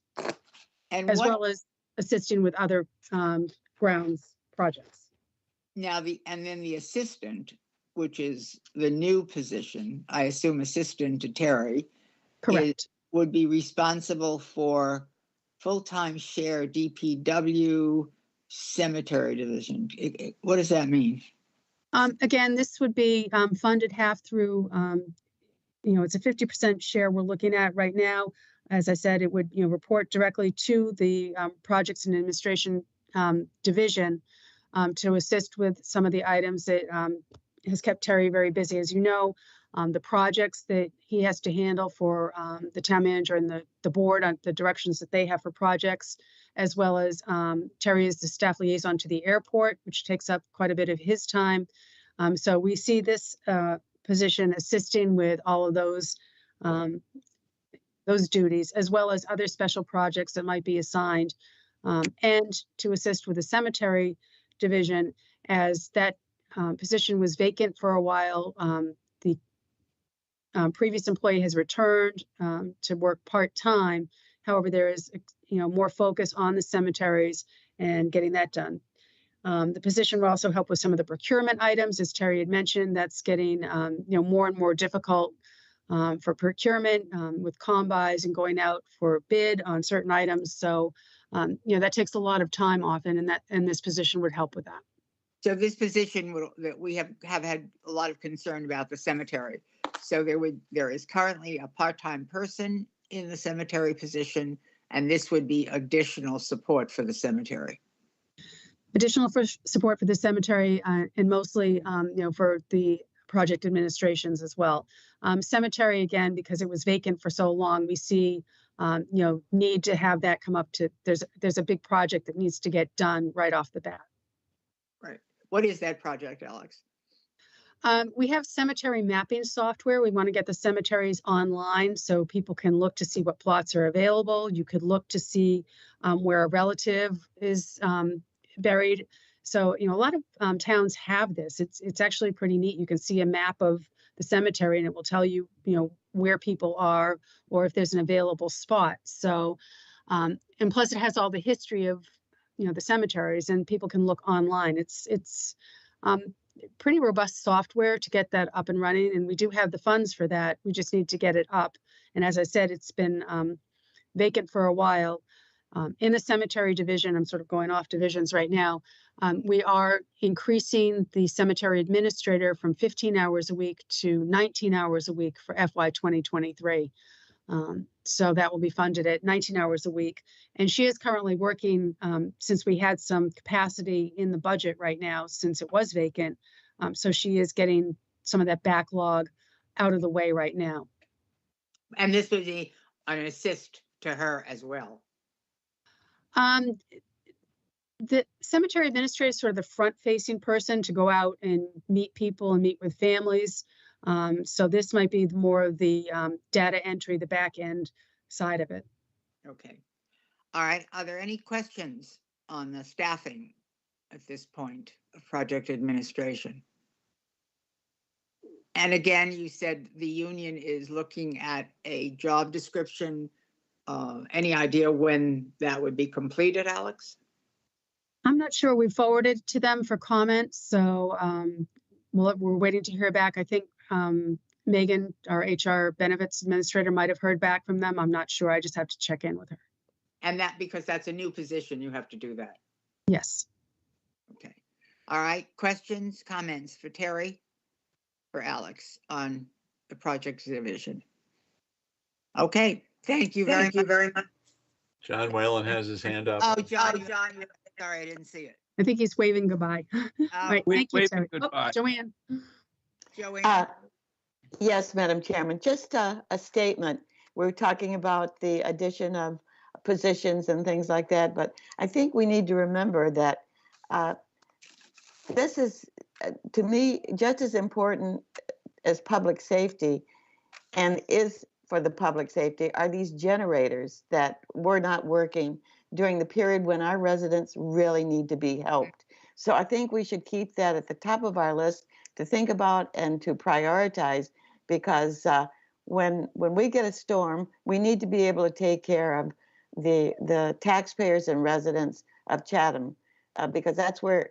And as what, well as assisting with other grounds projects. now and then the assistant, which is the new position, I assume assistant to Terry, Correct. would be responsible for full-time share DPW cemetery division. What does that mean? Again, this would be funded half through, it's a 50% share we're looking at right now. As I said, it would, report directly to the projects and administration division to assist with some of the items that has kept Terry very busy. As you know, the projects that he has to handle for the town manager and the board on the directions that they have for projects, as well as Terry is the staff liaison to the airport, which takes up quite a bit of his time. So we see this position assisting with all of those duties, as well as other special projects that might be assigned, and to assist with the cemetery division, as that position was vacant for a while. The previous employee has returned to work part-time. However, there is, more focus on the cemeteries and getting that done. The position will also help with some of the procurement items, as Terry had mentioned. That's getting, more and more difficult for procurement with combis and going out for bid on certain items. So, that takes a lot of time often, and this position would help with that. So this position that we have had a lot of concern about the cemetery. So there is currently a part-time person in the cemetery position, and this would be additional support for the cemetery. Additional support for the cemetery and mostly, for the project administrations as well. Cemetery, again, because it was vacant for so long, we see, need to have that come up to, there's a big project that needs to get done right off the bat. Right. What is that project, Alex? We have cemetery mapping software. We want to get the cemeteries online so people can look to see what plots are available. You could look to see where a relative is buried. So, a lot of towns have this. It's actually pretty neat. You can see a map of the cemetery and it will tell you, where people are or if there's an available spot. So, and plus it has all the history of, the cemeteries, and people can look online. It's pretty robust software to get that up and running. And we do have the funds for that. We just need to get it up. And as I said, it's been vacant for a while. In the cemetery division, I'm sort of going off divisions right now. We are increasing the cemetery administrator from 15 hours a week to 19 hours a week for FY 2023. So that will be funded at 19 hours a week. And she is currently working, since we had some capacity in the budget right now, since it was vacant. So she is getting some of that backlog out of the way right now. And this would be an assist to her as well. The cemetery administrator is sort of the front-facing person to go out and meet people and meet with families. So this might be more of the data entry, the back end side of it. Okay. All right. Are there any questions on the staffing at this point of project administration? And again, you said the union is looking at a job description. Any idea when that would be completed, Alex? I'm not sure. We forwarded to them for comments. So we're waiting to hear back. I think Megan, our HR benefits administrator, might have heard back from them. I'm not sure. I just have to check in with her. And that, because that's a new position, you have to do that. Yes. Okay. All right. Questions, comments for Terry or Alex on the project division? Okay. Thank you very much. John Whalen has his hand up. Oh, John, sorry, I didn't see it. I think he's waving goodbye. All right. Thank you, Terry. Goodbye. Joanne. Joanne. Yes, Madam Chairman, just a statement. We're talking about the addition of positions and things like that, but I think we need to remember that this is, to me, just as important as public safety, and is for the public safety are these generators that were not working during the period when our residents really need to be helped. So I think we should keep that at the top of our list to think about and to prioritize, because when we get a storm, we need to be able to take care of the taxpayers and residents of Chatham, because that's where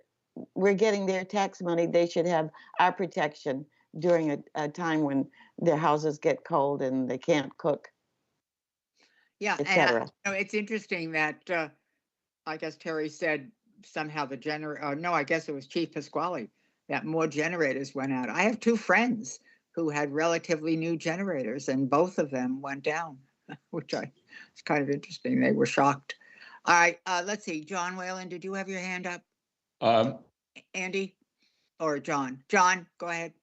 we're getting their tax money. They should have our protection during a time when their houses get cold and they can't cook, Yeah, and etc. it's interesting that I guess Terry said somehow the generator, no, I guess it was Chief Pasquale, that more generators went out. I have two friends who had relatively new generators and both of them went down, which it's kind of interesting. They were shocked. All right, let's see. John Whalen, did you have your hand up? Andy or John? John, go ahead.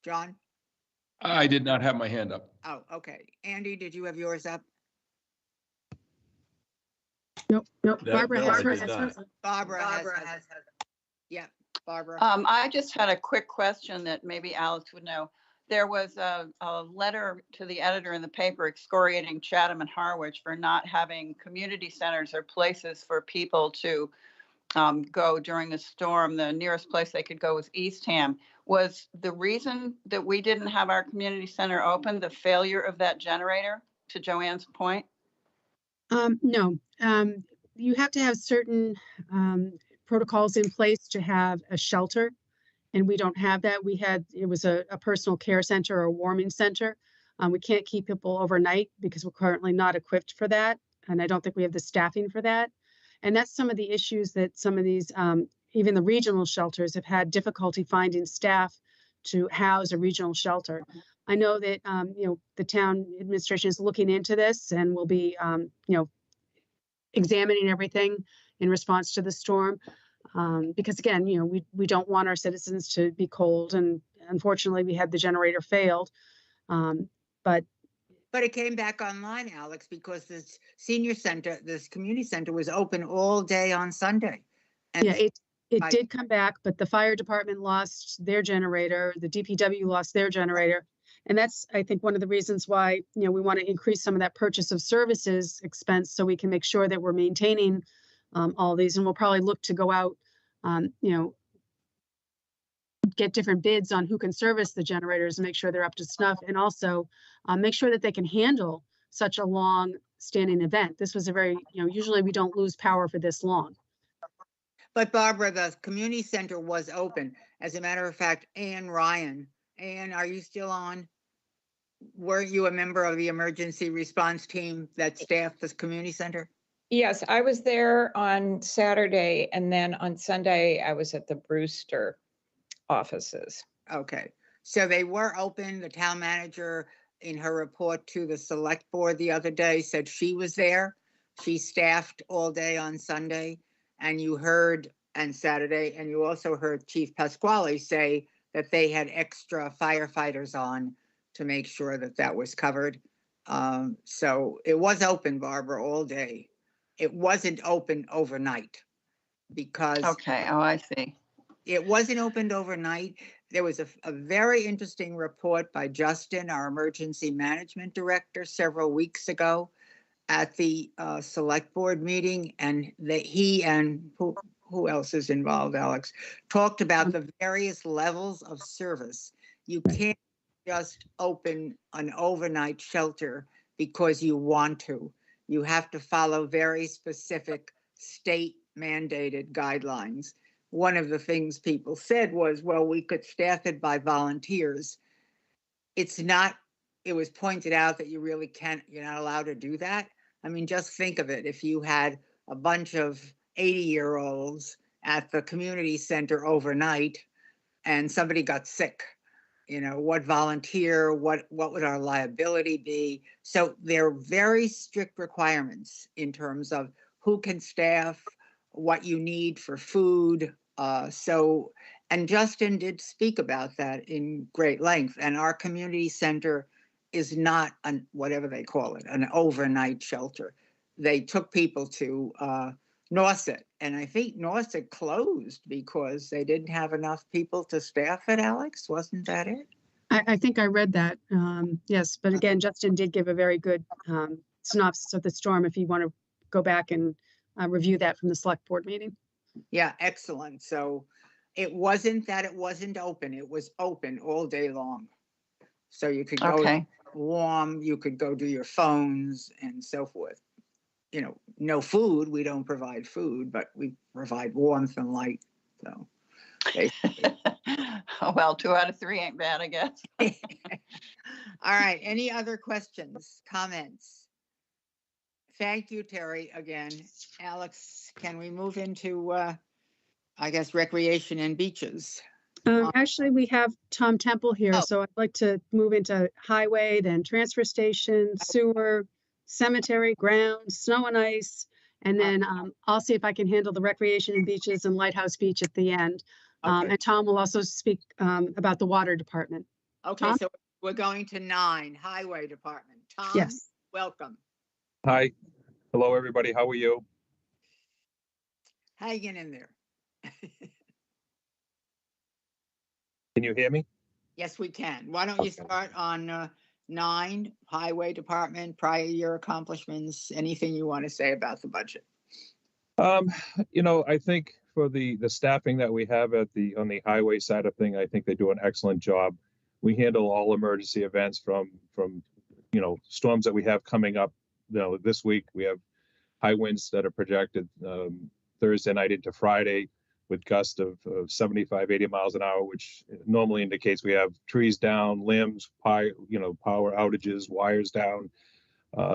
John? I did not have my hand up. Oh, okay. Andy, did you have yours up? Nope. Barbara Barbara has has hers. hers. Barbara has. Yeah, Barbara. I just had a quick question that maybe Alex would know. There was a letter to the editor in the paper excoriating Chatham and Harwich for not having community centers or places for people to go during a storm. The nearest place they could go was Eastham. Was the reason that we didn't have our community center open the failure of that generator, to Joanne's point? No, you have to have certain protocols in place to have a shelter, and we don't have that. It was a personal care center or a warming center. We can't keep people overnight because we're currently not equipped for that, and I don't think we have the staffing for that. And that's some of the issues that some of these, even the regional shelters, have had difficulty finding staff to house a regional shelter. I know that the town administration is looking into this and will be examining everything in response to the storm, because again, we don't want our citizens to be cold, and unfortunately we had the generator failed, but it came back online, Alex, because this community center was open all day on Sunday. And yeah, it did come back, but the fire department lost their generator, the DPW lost their generator. And that's, I think, one of the reasons why, we want to increase some of that purchase of services expense so we can make sure that we're maintaining all these. And we'll probably look to go out, get different bids on who can service the generators and make sure they're up to snuff, and also make sure that they can handle such a long standing event. This was a very, usually we don't lose power for this long. But Barbara, the community center was open. As a matter of fact, Ann Ryan, are you still on? Were you a member of the emergency response team that staffed this community center? Yes, I was there on Saturday, and then on Sunday I was at the Brewster offices. Okay, so they were open. The town manager, in her report to the select board the other day, said she was there. She staffed all day on Sunday, and Saturday, and you also heard Chief Pasquale say that they had extra firefighters on to make sure that that was covered. So it was open, Barbara, all day. It wasn't open overnight because. Okay, oh, I see. It wasn't opened overnight. There was a very interesting report by Justin, our emergency management director, several weeks ago at the select board meeting, and that he and who else is involved, Alex, talked about the various levels of service. You can't just open an overnight shelter because you want to. You have to follow very specific state mandated guidelines. One of the things people said was, well, we could staff it by volunteers. It's not, it was pointed out that you really can't, you're not allowed to do that. I mean, just think of it. If you had a bunch of 80-year-olds at the community center overnight and somebody got sick, what volunteer, what would our liability be? So there are very strict requirements in terms of who can staff, what you need for food. And Justin did speak about that in great length. And our community center is not whatever they call it, an overnight shelter. They took people to Nauset, and I think Nauset closed because they didn't have enough people to staff it, Alex, wasn't that it? I think I read that. Yes, but again, Justin did give a very good synopsis of the storm if you want to go back and review that from the select board meeting. Yeah, excellent. So it wasn't that it wasn't open, it was open all day long. So you could go Okay. warm, you could go do your phones and so forth. You know, no food, we don't provide food, but we provide warmth and light, so. Well, 2 out of 3 ain't bad, I guess. All right, any other questions, comments? Thank you, Terry, again. Alex, can we move into, I guess, recreation and beaches? Actually, we have Tom Temple here, Oh. so I'd like to move into highway, then transfer station, sewer, cemetery, grounds, snow and ice, and then I'll see if I can handle the recreation and beaches and Lighthouse Beach at the end. Okay. And Tom will also speak about the water department. Okay, Tom? so we're going to 9, Highway Department. Tom, Yes. welcome. Hi. Hello, everybody. How are you? Hanging in there. Can you hear me? Yes, we can. Why don't you Okay. start on 9, Highway Department, prior year accomplishments, anything you want to say about the budget? I think for the staffing that we have on the highway side of thing, I think they do an excellent job. We handle all emergency events from storms that we have coming up. This week we have high winds that are projected Thursday night into Friday with gusts of 75, 80 miles an hour, which normally indicates we have trees down, limbs, power outages, wires down.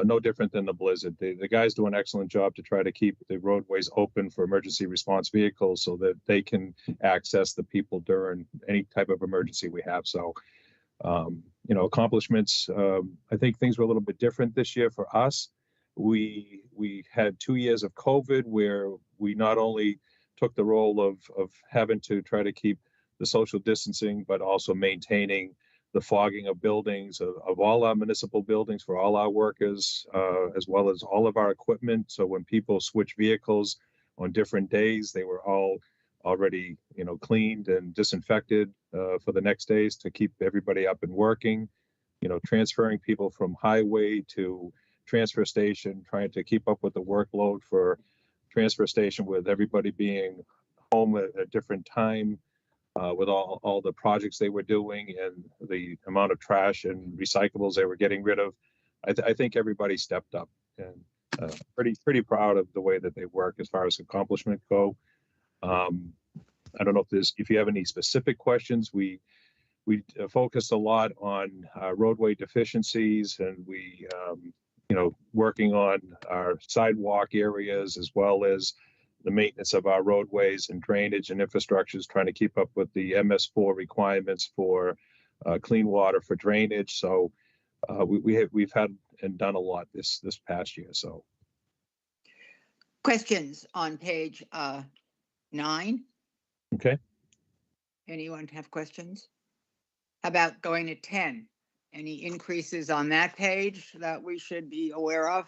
No different than the blizzard. The guys do an excellent job to try to keep the roadways open for emergency response vehicles so that they can access the people during any type of emergency we have. So, accomplishments, I think things were a little bit different this year for us. We had 2 years of COVID where we not only took the role of having to try to keep the social distancing, but also maintaining the fogging of buildings, of all our municipal buildings for all our workers, as well as all of our equipment. So when people switch vehicles on different days, they were all already, cleaned and disinfected for the next days to keep everybody up and working. Transferring people from highway to transfer station, trying to keep up with the workload for transfer station with everybody being home at a different time. With all the projects they were doing and the amount of trash and recyclables they were getting rid of, I think everybody stepped up, and pretty proud of the way that they work as far as accomplishment go. I don't know if you have any specific questions. We focused a lot on roadway deficiencies, and we working on our sidewalk areas as well as the maintenance of our roadways and drainage and infrastructures, trying to keep up with the MS4 requirements for clean water for drainage. So we've had and done a lot this past year. So Questions on page 9? okay. Anyone have questions? How about going to 10? Any increases on that page that we should be aware of?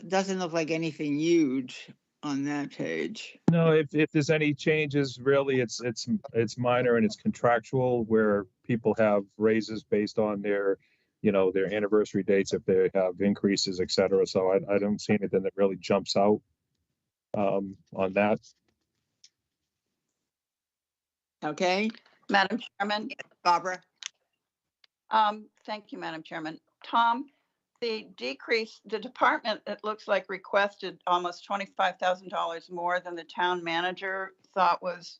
Doesn't look like anything huge on that page. No, if there's any changes, really, it's minor and it's contractual, where people have raises based on their anniversary dates, if they have increases, et cetera. So I don't see anything that really jumps out on that. Okay, Madam Chairman. Barbara? Thank you, Madam Chairman. Tom, the decrease, the department, it looks like requested almost $25,000 more than the town manager thought was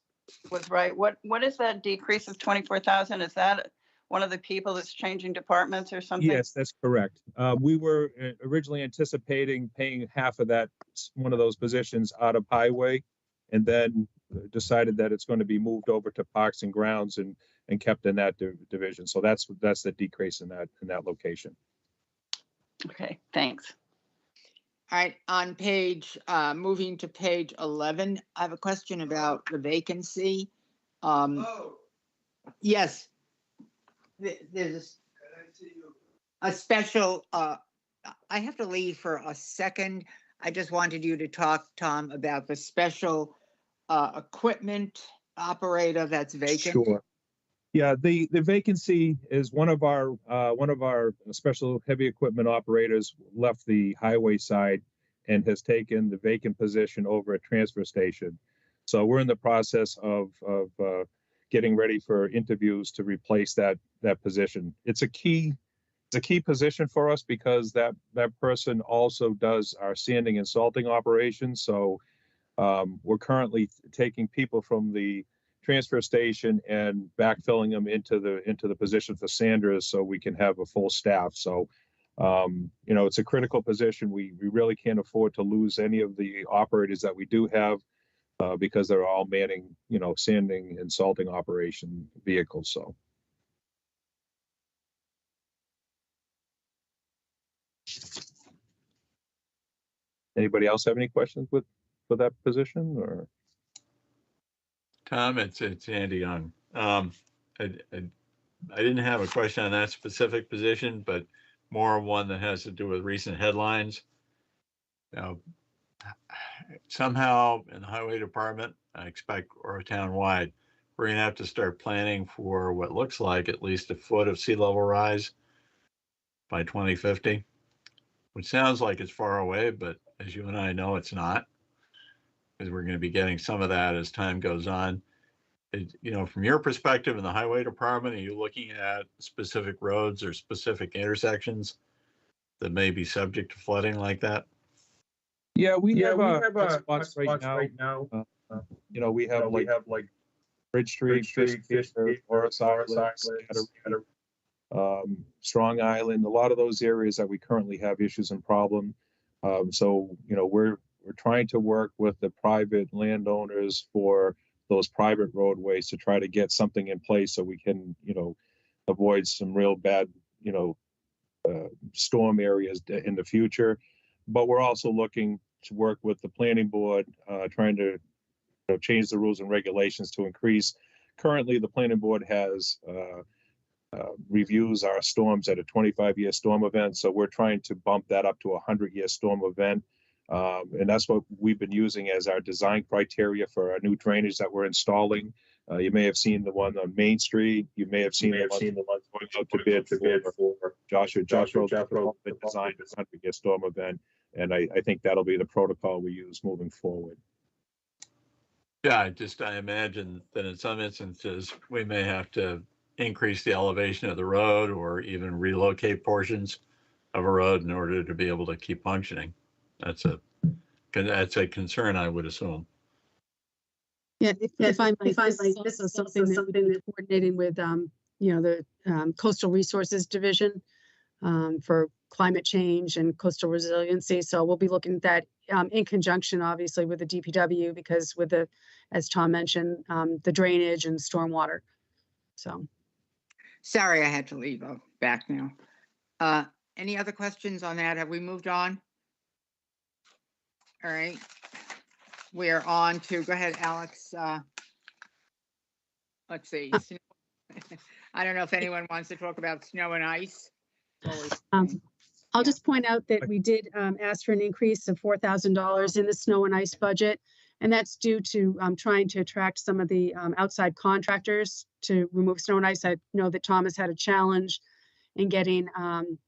right. What is that decrease of 24,000? Is that one of the people that's changing departments or something? Yes, that's correct. We were originally anticipating paying half of that, one of those positions out of highway, and then decided that it's going to be moved over to Parks and Grounds and kept in that division. So that's the decrease in that location. Okay, thanks. All right, on moving to page 11, I have a question about the vacancy. Yes. There's a special, I have to leave for a second. I just wanted you to talk, Tom, about the special equipment operator that's vacant. Sure. Yeah, the vacancy is one of our special heavy equipment operators left the highway side and has taken the vacant position over at transfer station. So we're in the process of getting ready for interviews to replace that position. It's a key position for us because that person also does our sanding and salting operations. So we're currently taking people from the transfer station and backfilling them into the position for sanders so we can have a full staff. So it's a critical position. We really can't afford to lose any of the operators that we do have because they're all manning, sanding and salting operation vehicles. So. Anybody else have any questions for that position or? Tom, it's Andy Young. I didn't have a question on that specific position, but more one that has to do with recent headlines. Now, somehow in the highway department, I expect, or town-wide, we're gonna have to start planning for what looks like at least a foot of sea level rise by 2050, which sounds like it's far away, but as you and I know, it's not, because we're gonna be getting some of that as time goes on. From your perspective in the highway department, are you looking at specific roads or specific intersections that may be subject to flooding like that? Yeah, we have spots right now. We have like Bridge Street, Forest Island, Strong Island, a lot of those areas that we currently have issues and problem. So we're trying to work with the private landowners for those private roadways to try to get something in place so we can, avoid some real bad, storm areas in the future. But we're also looking to work with the planning board, trying to change the rules and regulations to increase. Currently, the planning board has reviews our storms at a 25-year storm event. So we're trying to bump that up to a 100-year storm event. And that's what we've been using as our design criteria for our new drainage that we're installing. You may have seen the one on Main Street. You may have seen the one going out to bid for Joshua development design a 100-year storm event. And I think that'll be the protocol we use moving forward. Yeah, I imagine that in some instances, we may have to increase the elevation of the road or even relocate portions of a road in order to be able to keep functioning. That's a concern, I would assume. Yeah, if I might, this is something that we're coordinating with, the Coastal Resources Division for climate change and coastal resiliency. So we'll be looking at that in conjunction, obviously, with the DPW, because with as Tom mentioned, the drainage and stormwater. So. Sorry, I had to leave. I'm back now. Any other questions on that? Have we moved on? All right. We're on to, go ahead, Alex. Let's see. I don't know if anyone wants to talk about snow and ice. I'll just point out that we did ask for an increase of $4,000 in the snow and ice budget. And that's due to trying to attract some of the outside contractors to remove snow and ice. I know that Tom has had a challenge in getting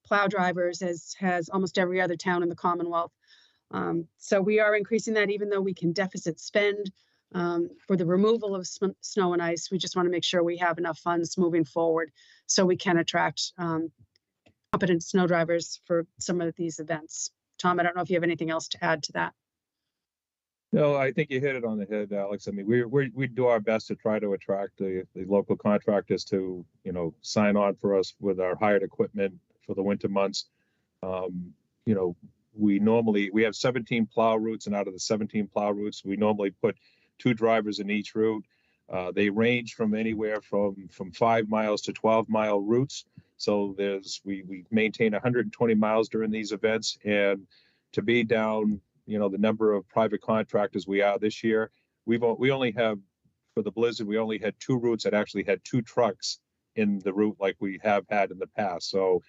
plow drivers, as has almost every other town in the Commonwealth. So we are increasing that, even though we can deficit spend for the removal of snow and ice. We just want to make sure we have enough funds moving forward so we can attract competent snow drivers for some of these events. Tom, I don't know if you have anything else to add to that. No, I think you hit it on the head, Alex. I mean, we do our best to try to attract the local contractors to, sign on for us with our hired equipment for the winter months. We have 17 plow routes, and out of the 17 plow routes, we normally put 2 drivers in each route. They range from anywhere from 5 miles to 12-mile routes. So we maintain 120 miles during these events, and to be down, the number of private contractors we are this year, we only have, for the blizzard, we only had 2 routes that actually had 2 trucks in the route like we have had in the past. So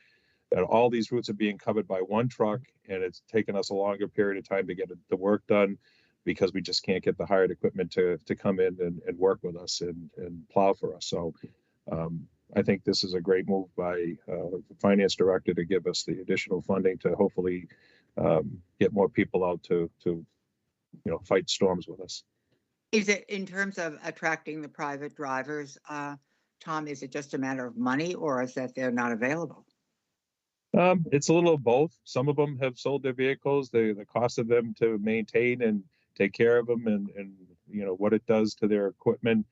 all these routes are being covered by 1 truck, and it's taken us a longer period of time to get the work done because we just can't get the hired equipment to come in and work with us and plow for us. So I think this is a great move by the finance director to give us the additional funding to hopefully get more people out to fight storms with us. Is it in terms of attracting the private drivers, Tom, is it just a matter of money or is that they're not available? It's a little of both. Some of them have sold their vehicles. The cost of them to maintain and take care of them and what it does to their equipment,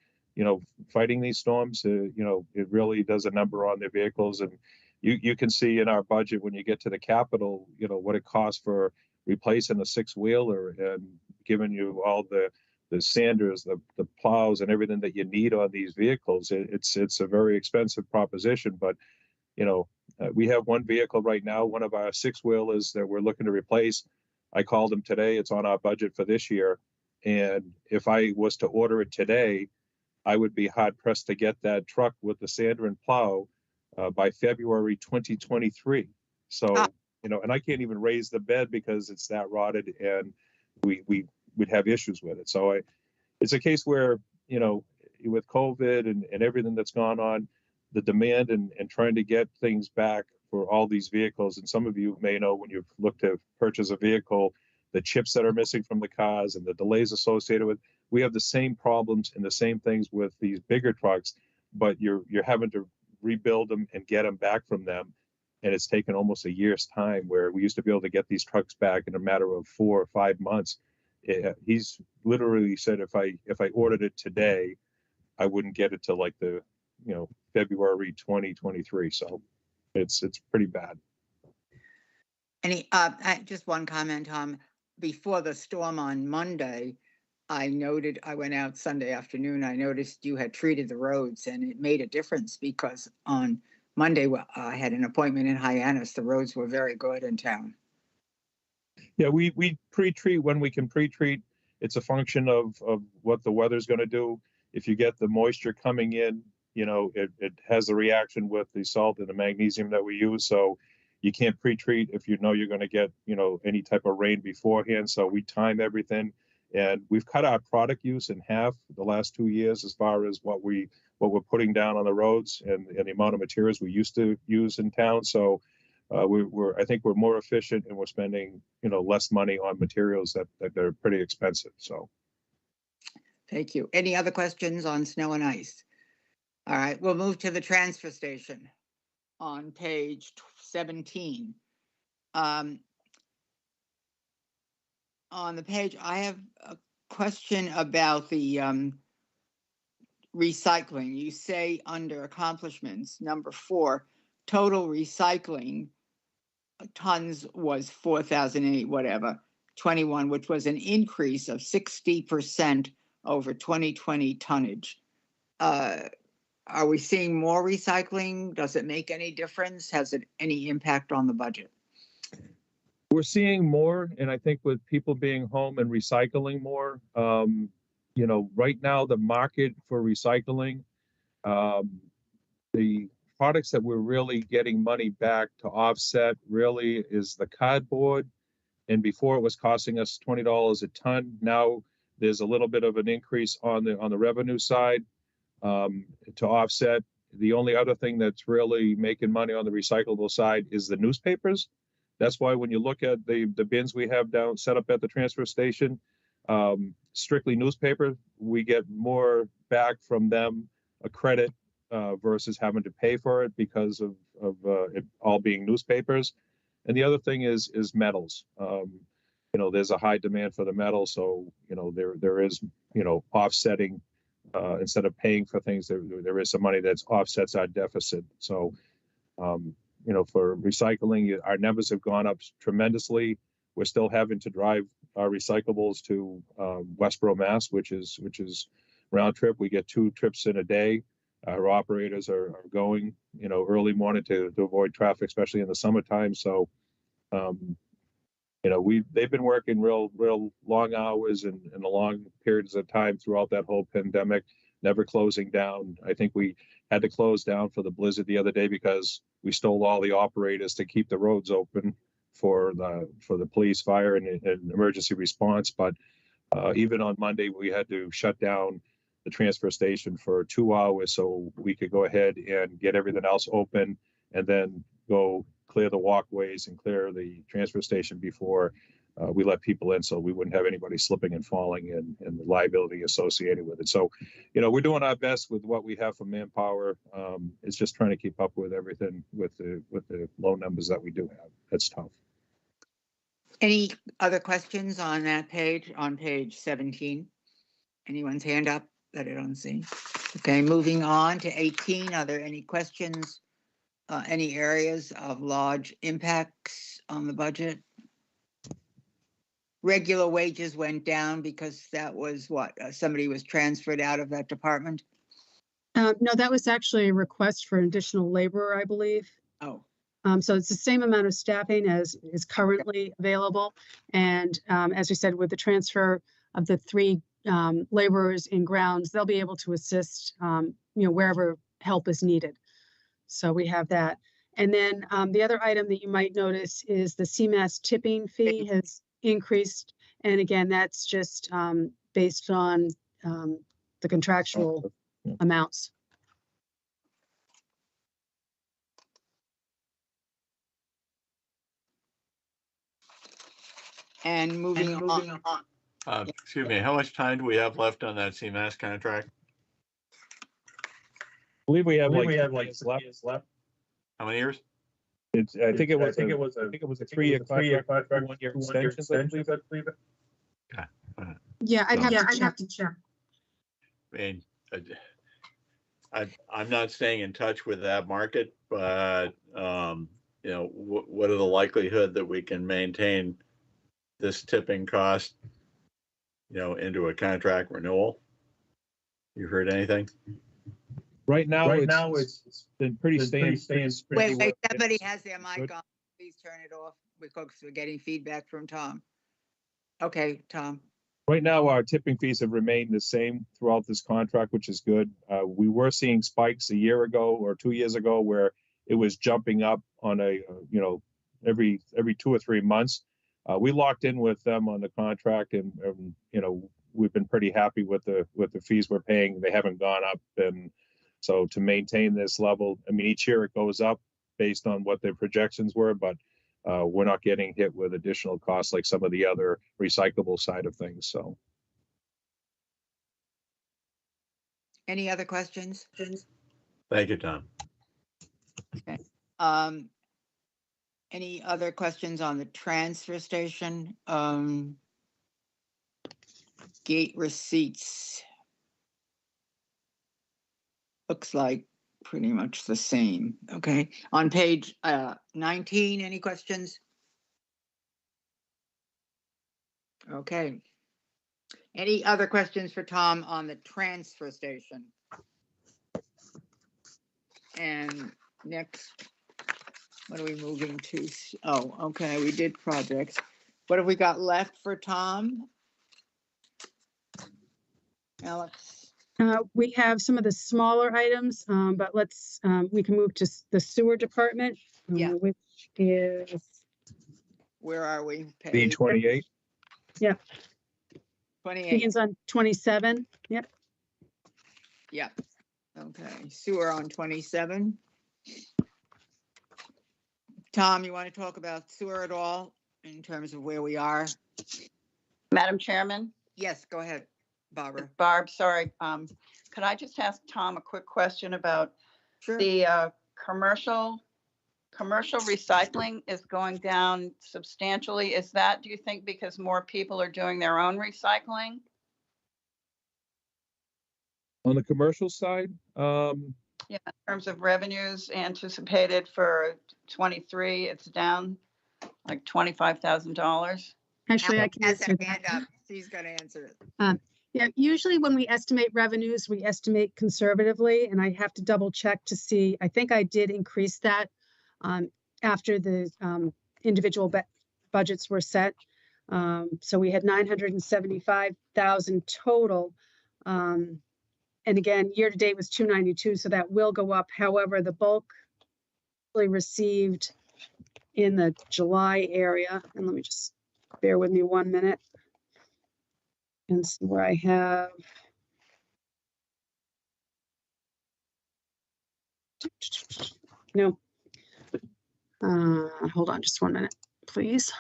fighting these storms, it really does a number on their vehicles. And you can see in our budget when you get to the capital, what it costs for replacing a six-wheeler and giving you all the sanders, the plows and everything that you need on these vehicles. It's a very expensive proposition, but we have one vehicle right now, one of our six-wheelers that we're looking to replace. I called them today. It's on our budget for this year. And if I was to order it today, I would be hard pressed to get that truck with the sander and plow by February 2023. So, and I can't even raise the bed because it's that rotted and we'd have issues with it. So it's a case where, with COVID and everything that's gone on, the demand and trying to get things back for all these vehicles. And some of you may know when you've looked to purchase a vehicle, the chips that are missing from the cars and the delays associated with, we have the same problems and the same things with these bigger trucks, but you're having to rebuild them and get them back from them. And it's taken almost a year's time, where we used to be able to get these trucks back in a matter of 4 or 5 months. He's literally said, if I ordered it today, I wouldn't get it till like the, February 2023. So it's pretty bad. Just one comment, Tom. Before the storm on Monday, I went out Sunday afternoon, I noticed you had treated the roads and it made a difference because on Monday, I had an appointment in Hyannis. The roads were very good in town. Yeah, we pre-treat when we can pre-treat. It's a function of what the weather's going to do. If you get the moisture coming in, it has a reaction with the salt and the magnesium that we use. So you can't pre-treat if you're going to get, any type of rain beforehand. So we time everything, and we've cut our product use in half the last 2 years as far as what we're putting down on the roads and the amount of materials we used to use in town. So I think we're more efficient and we're spending, less money on materials that are pretty expensive. So. Thank you. Any other questions on snow and ice? All right, we'll move to the transfer station on page 17. On the page, I have a question about the recycling. You say under accomplishments, number 4, total recycling tons was 4,008, which was an increase of 60% over 2020 tonnage. Are we seeing more recycling? Does it make any difference? Has it any impact on the budget? We're seeing more, and I think with people being home and recycling more, right now the market for recycling, the products that we're really getting money back to offset really is the cardboard. And before it was costing us $20 a ton. Now there's a little bit of an increase on the revenue side to offset. The only other thing that's really making money on the recyclable side is the newspapers. That's why when you look at the bins we have set up at the transfer station, strictly newspaper, we get more back from them, a credit versus having to pay for it because of it all being newspapers. And the other thing is metals. There's a high demand for the metal, so there is offsetting. Instead of paying for things, there is some money that offsets our deficit. So, for recycling, our numbers have gone up tremendously. We're still having to drive our recyclables to Westboro, Mass, which is round trip. We get 2 trips in a day. Our operators are going, early morning to avoid traffic, especially in the summertime. So, they've been working real long hours and long periods of time throughout that whole pandemic, never closing down. I think we had to close down for the blizzard the other day because we stole all the operators to keep the roads open for the police, fire, and emergency response. But even on Monday, we had to shut down the transfer station for 2 hours so we could go ahead and get everything else open and then go clear the walkways and clear the transfer station before we let people in, so we wouldn't have anybody slipping and falling and the liability associated with it. So, you know, we're doing our best with what we have for manpower. It's just trying to keep up with everything with the low numbers that we do have. That's tough. Any other questions on that page, on page 17? Anyone's hand up that I don't see? Okay, moving on to 18. Are there any questions? Any areas of large impacts on the budget? Regular wages went down because that was what, somebody was transferred out of that department? No, that was actually a request for additional laborer, I believe. Oh, So it's the same amount of staffing as is currently available. And as we said, with the transfer of the 3 laborers in grounds, they'll be able to assist, wherever help is needed. So we have that. And then the other item that you might notice is the CMAS tipping fee has increased. And again, that's just based on the contractual amounts. and moving on. Excuse me, how much time do we have left on that CMAS contract? I believe we have like 2 years left. How many years? I think it was a 3-year contract, 1-year extension, I believe. Okay. Yeah, I'd have to check. I mean, I'm not staying in touch with that market, but what are the likelihood that we can maintain this tipping cost, into a contract renewal? You heard anything? Right now, it's been pretty staying. Wait, somebody has their mic on. Please turn it off because we're getting feedback from Tom. Okay, Tom. Right now, our tipping fees have remained the same throughout this contract, which is good. We were seeing spikes a year ago or 2 years ago where it was jumping up on every 2 or 3 months. We locked in with them on the contract, and we've been pretty happy with the fees we're paying. They haven't gone up, and so to maintain this level, I mean, each year it goes up based on what their projections were, but we're not getting hit with additional costs like some of the other recyclable side of things. So, Any other questions? Thank you, Tom. Okay. Any other questions on the transfer station? Gate receipts. Looks like pretty much the same. Okay. On page 19, any questions? Okay. Any other questions for Tom on the transfer station? And next, what are we moving to? Oh, okay, we did projects. What have we got left for Tom? Alex? We have some of the smaller items, but we can move to the sewer department, Yeah. which is, Where are we? B 28. yeah, 28. begins on 27. Yep. Yep. Okay, sewer on 27. Tom, you want to talk about sewer at all in terms of where we are? Madam Chairman? Yes, go ahead, Barbara. Barb, sorry. Could I just ask Tom a quick question about Sure. the commercial recycling is going down substantially? Is that, do you think, because more people are doing their own recycling? On the commercial side, Yeah, in terms of revenues anticipated for 23, it's down like $25,000. Actually, I can Alex has answer her that. hand up. She's going to answer it. Yeah, usually when we estimate revenues, we estimate conservatively, and I have to double check to see. I think I did increase that after the individual budgets were set. So we had 975,000 total. And again, year to date was 292, so that will go up. However, the bulk really received in the July area, and let me just bear with me 1 minute and see where I have. No. Hold on just 1 minute, please.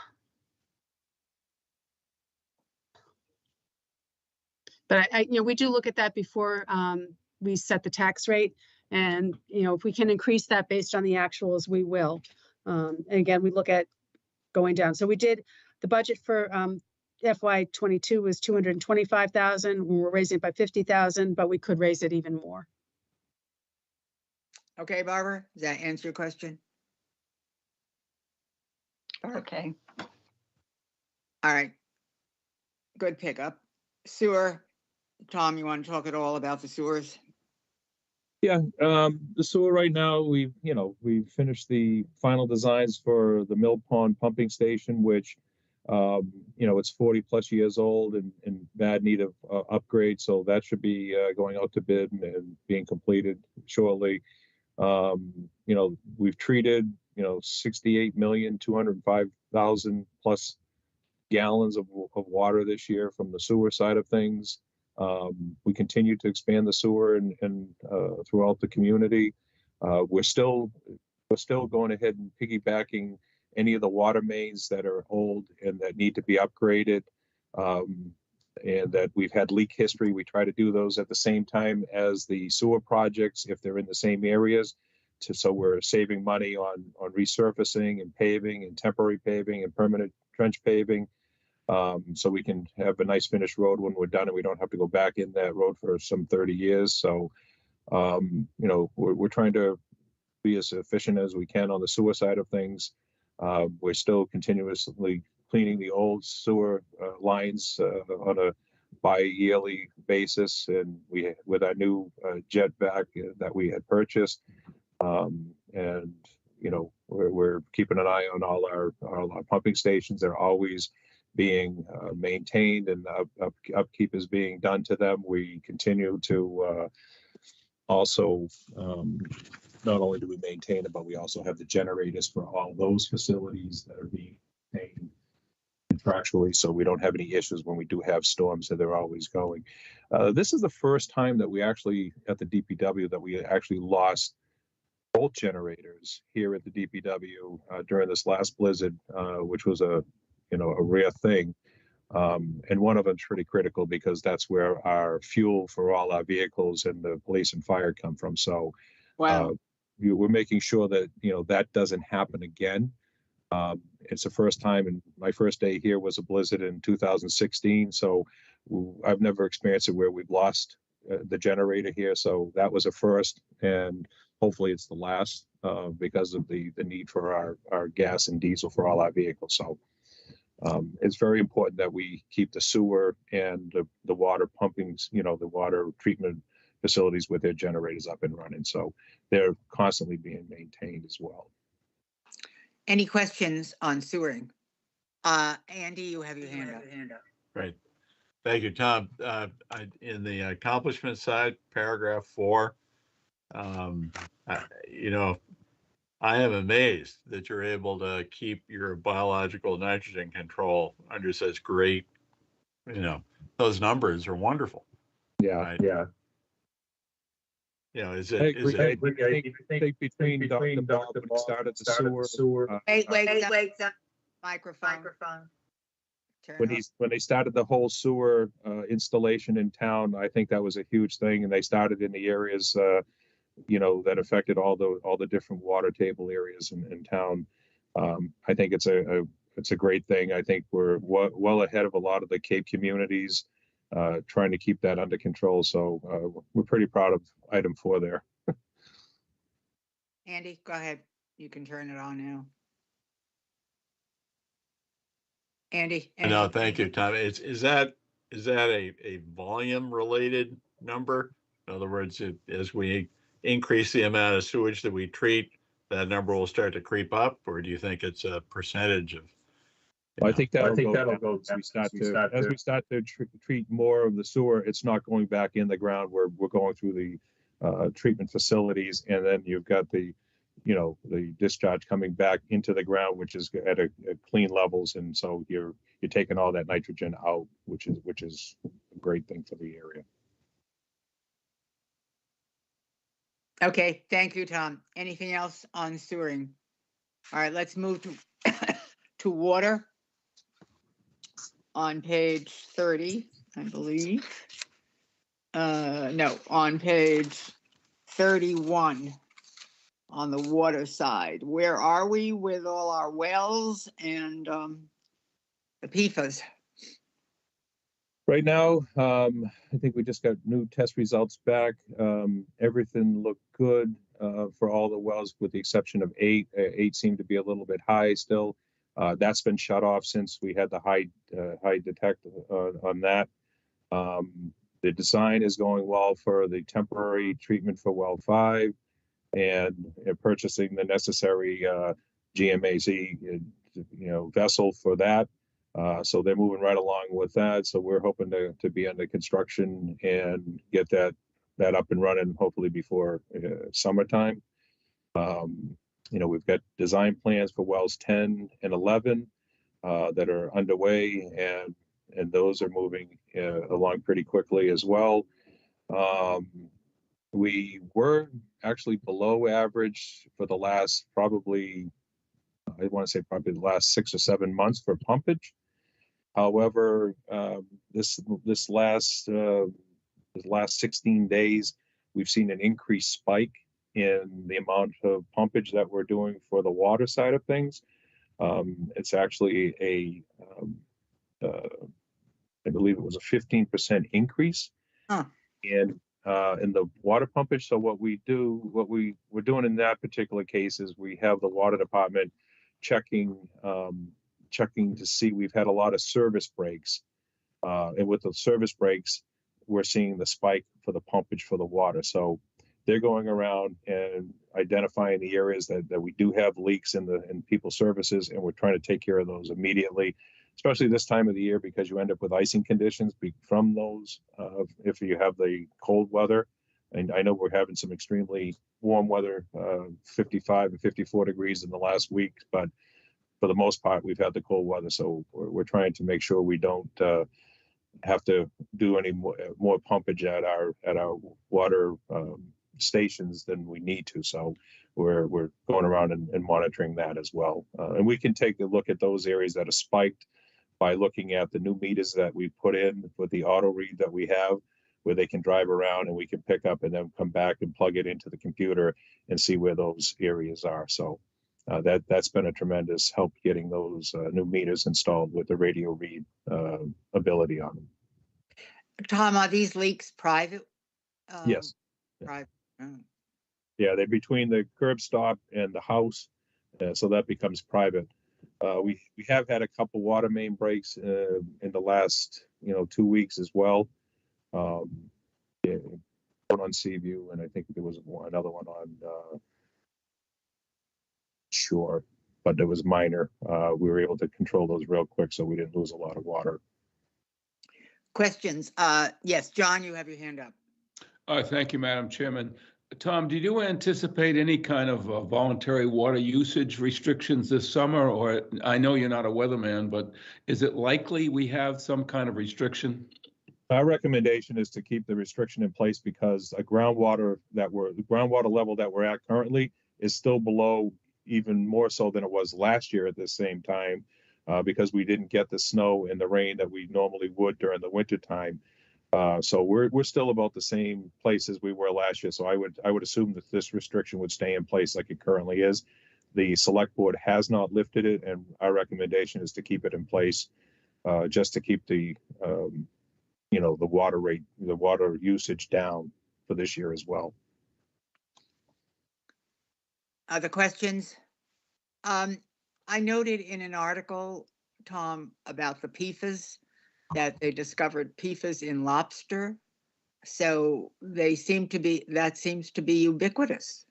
But we do look at that before we set the tax rate. And, if we can increase that based on the actuals, we will. And again, we look at going down. So we did, the budget for FY22 was 225,000. We're raising it by 50,000, but we could raise it even more. Okay, Barbara, does that answer your question? Okay. All right. Good pickup. Sewer. Tom, you want to talk at all about the sewers? Yeah, the sewer right now, we've finished the final designs for the Mill Pond pumping station, which, it's 40+ years old and in bad need of upgrade. So that should be going out to bid and being completed shortly. We've treated, 68,205,000 plus gallons of water this year from the sewer side of things. We continue to expand the sewer and throughout the community. We're still going ahead and piggybacking any of the water mains that are old and that need to be upgraded, and that we've had leak history. We try to do those at the same time as the sewer projects if they're in the same areas. So we're saving money on resurfacing and paving and temporary paving and permanent trench paving. So we can have a nice finished road when we're done and we don't have to go back in that road for some 30 years. So, we're trying to be as efficient as we can on the sewer side of things. We're still continuously cleaning the old sewer lines on a bi-yearly basis, and with our new jet vac that we had purchased, and we're keeping an eye on all our pumping stations. They're always being maintained, and upkeep is being done to them. We continue to also, not only do we maintain it, but we also have the generators for all those facilities that are being maintained contractually, so we don't have any issues when we do have storms, that they're always going. This is the first time that we actually, at the DPW, that we actually lost both generators here at the DPW during this last blizzard, which was a rare thing. And one of them's pretty critical because that's where our fuel for all our vehicles and the police and fire come from. So Wow. We're making sure that, that doesn't happen again. It's the first time, and my first day here was a blizzard in 2016. So I've never experienced it where we've lost the generator here. So that was a first, and hopefully it's the last because of the need for our gas and diesel for all our vehicles. So it's very important that we keep the sewer and the water pumping, the water treatment facilities with their generators up and running. So they're constantly being maintained as well. Any questions on sewering? Andy, you have your hand up. Right. Thank you, Tom. In the accomplishment side, paragraph 4, I am amazed that you're able to keep your biological nitrogen control under such great, those numbers are wonderful. Yeah, right? yeah. Is I it, agree. I think between Dr. Bob when he started the sewer, Wait, microphone. Turn when they started the whole sewer installation in town, I think that was a huge thing, and they started in the areas that affected all the different water table areas in town. I think it's a great thing. I think we're well ahead of a lot of the Cape communities trying to keep that under control. So we're pretty proud of item 4 there. Andy, go ahead. You can turn it on now. Andy. No, thank you, Tom. Is that a volume related number? In other words, as we increase the amount of sewage that we treat, that number will start to creep up, or do you think it's a percentage of? I think that'll go as we start to treat more of the sewer. It's not going back in the ground. We're going through the treatment facilities, and then you've got the discharge coming back into the ground, which is at clean levels, and so you're taking all that nitrogen out, which is a great thing for the area. Okay, thank you, Tom. Anything else on sewering? All right, let's move to to water on page 30, I believe. No, on page 31 on the water side. Where are we with all our wells and the PFAS? Right now, I think we just got new test results back. Everything looked good for all the wells, with the exception of 8. 8 seemed to be a little bit high still. That's been shut off since we had the high detect on that. The design is going well for the temporary treatment for well 5, and purchasing the necessary GMAZ, vessel for that. So they're moving right along with that. So we're hoping to be under construction and get that up and running hopefully before summertime. We've got design plans for wells 10 and 11 that are underway, and those are moving along pretty quickly as well. We were actually below average for the last probably the last 6 or 7 months for pumpage. However, this last 16 days, we've seen an increased spike in the amount of pumpage that we're doing for the water side of things. It's actually I believe it was a 15% increase in the water pumpage. So what we're doing in that particular case is we have the water department checking to see. We've had a lot of service breaks, and with the service breaks, we're seeing the spike for the pumpage for the water. So they're going around and identifying the areas that we do have leaks in people's services, and we're trying to take care of those immediately, especially this time of the year, because you end up with icing conditions from those if you have the cold weather. And I know we're having some extremely warm weather, 55 and 54 degrees in the last week, but for the most part, we've had the cold weather. So we're trying to make sure we don't have to do any more pumpage at our water stations than we need to. So we're going around and monitoring that as well. And we can take a look at those areas that are spiked by looking at the new meters that we put in with the auto read that we have, where they can drive around and we can pick up and then come back and plug it into the computer and see where those areas are. So that's been a tremendous help getting those new meters installed with the radio read ability on them. Tom, are these leaks private? Yes. Private. Oh. Yeah, they're between the curb stop and the house, so that becomes private. We have had a couple water main breaks in the last 2 weeks as well. One on Seaview, and I think there was another one on Shore, but it was minor. We were able to control those real quick, so we didn't lose a lot of water. Questions? Yes, John, you have your hand up. Thank you, Madam Chairman. Tom, did you anticipate any kind of voluntary water usage restrictions this summer? Or I know you're not a weatherman, but is it likely we have some kind of restriction? Our recommendation is to keep the restriction in place because the groundwater level that we're at currently is still below, even more so than it was last year at the same time, because we didn't get the snow and the rain that we normally would during the winter time. So we're still about the same place as we were last year. So I would assume that this restriction would stay in place like it currently is. The select board has not lifted it, and our recommendation is to keep it in place, just to keep the the water usage down for this year as well. Other questions? I noted in an article, Tom, about the PFAS, that they discovered PFAS in lobster. So that seems to be ubiquitous.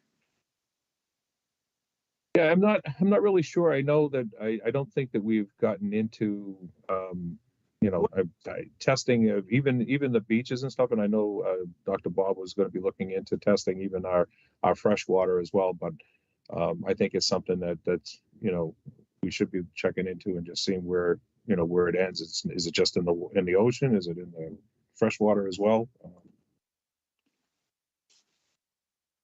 Yeah, I'm not really sure. I know that I don't think that we've gotten into testing of even the beaches and stuff. And I know Dr. Bob was going to be looking into testing even our fresh water as well. But I think it's something that's we should be checking into and just seeing where it ends. Is it just in the ocean? Is it in the fresh water as well?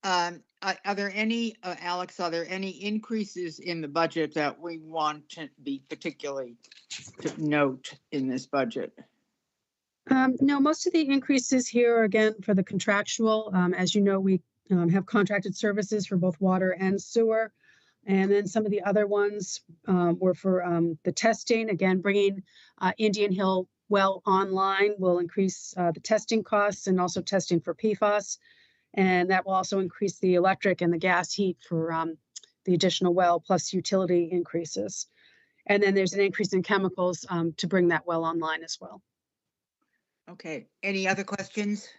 Are there any, Alex, are there any increases in the budget that we want to be particularly to note in this budget? No, most of the increases here are again for the contractual. As you know, we have contracted services for both water and sewer. And then some of the other ones were for the testing. Again, bringing Indian Hill well online will increase the testing costs and also testing for PFAS. And that will also increase the electric and the gas heat for the additional well plus utility increases. And then there's an increase in chemicals to bring that well online as well. Okay, any other questions?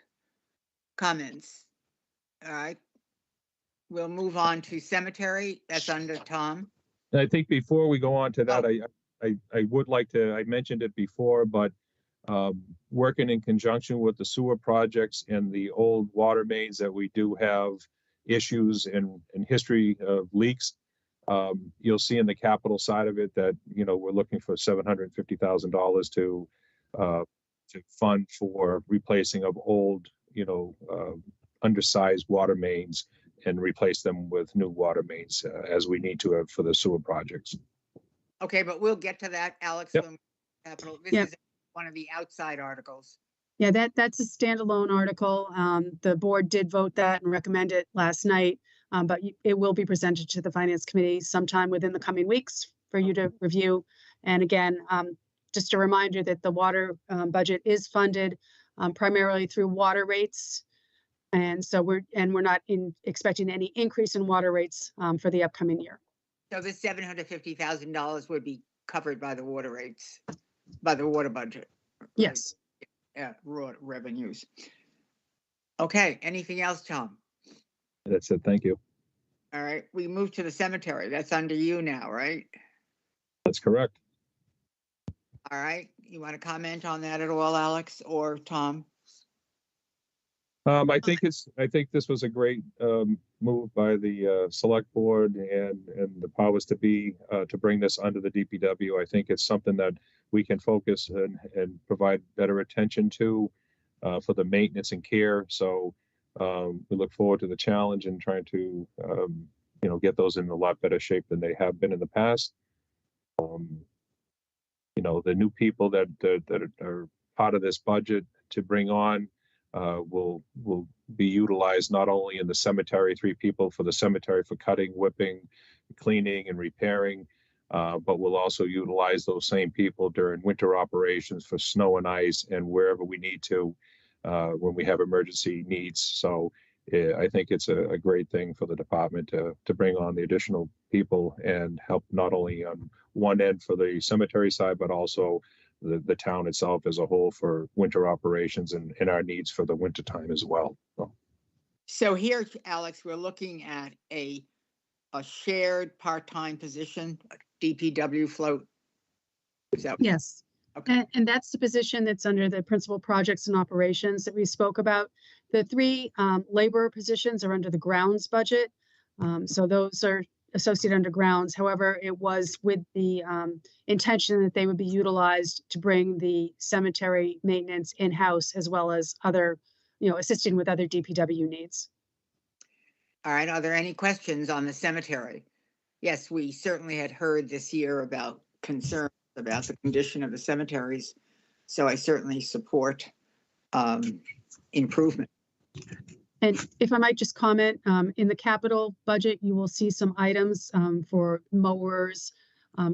Comments? All right. We'll move on to cemetery. That's under Tom. And I think before we go on to that, I would like to, I mentioned it before, but working in conjunction with the sewer projects and the old water mains that we do have issues and history of leaks, you'll see in the capital side of it that, you know, we're looking for $750,000 to fund for replacing of old, you know, undersized water mains and replace them with new water mains as we need to have for the sewer projects. Okay, but we'll get to that, Alex. Yep. When capital. This Yep. is one of the outside articles. Yeah, that's a standalone article. The board did vote that and recommend it last night, but it will be presented to the Finance Committee sometime within the coming weeks for you to review. And again, just a reminder that the water budget is funded primarily through water rates. And so we're not expecting any increase in water rates for the upcoming year. So this $750,000 would be covered by the water rates, by the water budget. Right? Yes. Yeah, raw revenues. Okay, anything else, Tom? That's it. Thank you. All right, we move to the cemetery. That's under you now, right? That's correct. All right, you want to comment on that at all, Alex or Tom? I think this was a great move by the select board and the powers to be to bring this under the DPW. I think it's something that we can focus and provide better attention to for the maintenance and care. So we look forward to the challenge and trying to you know, get those in a lot better shape than they have been in the past. You know, the new people that are part of this budget to bring on will be utilized not only in the cemetery, 3 people for the cemetery for cutting, whipping, cleaning, and repairing, but we'll also utilize those same people during winter operations for snow and ice and wherever we need to when we have emergency needs. So I think it's a great thing for the department to bring on the additional people and help not only on one end for the cemetery side, but also the town itself as a whole for winter operations and our needs for the winter time as well. So here, Alex, we're looking at a shared part-time position, DPW float. Is that? Yes. Okay. And that's the position that's under the principal projects and operations that we spoke about. The 3 labor positions are under the grounds budget. So those are associated under grounds. However, it was with the intention that they would be utilized to bring the cemetery maintenance in-house as well as other, you know, assisting with other DPW needs. All right, are there any questions on the cemetery? Yes, we certainly had heard this year about concerns about the condition of the cemeteries. So I certainly support improvement. And if I might just comment, in the capital budget, you will see some items for mowers,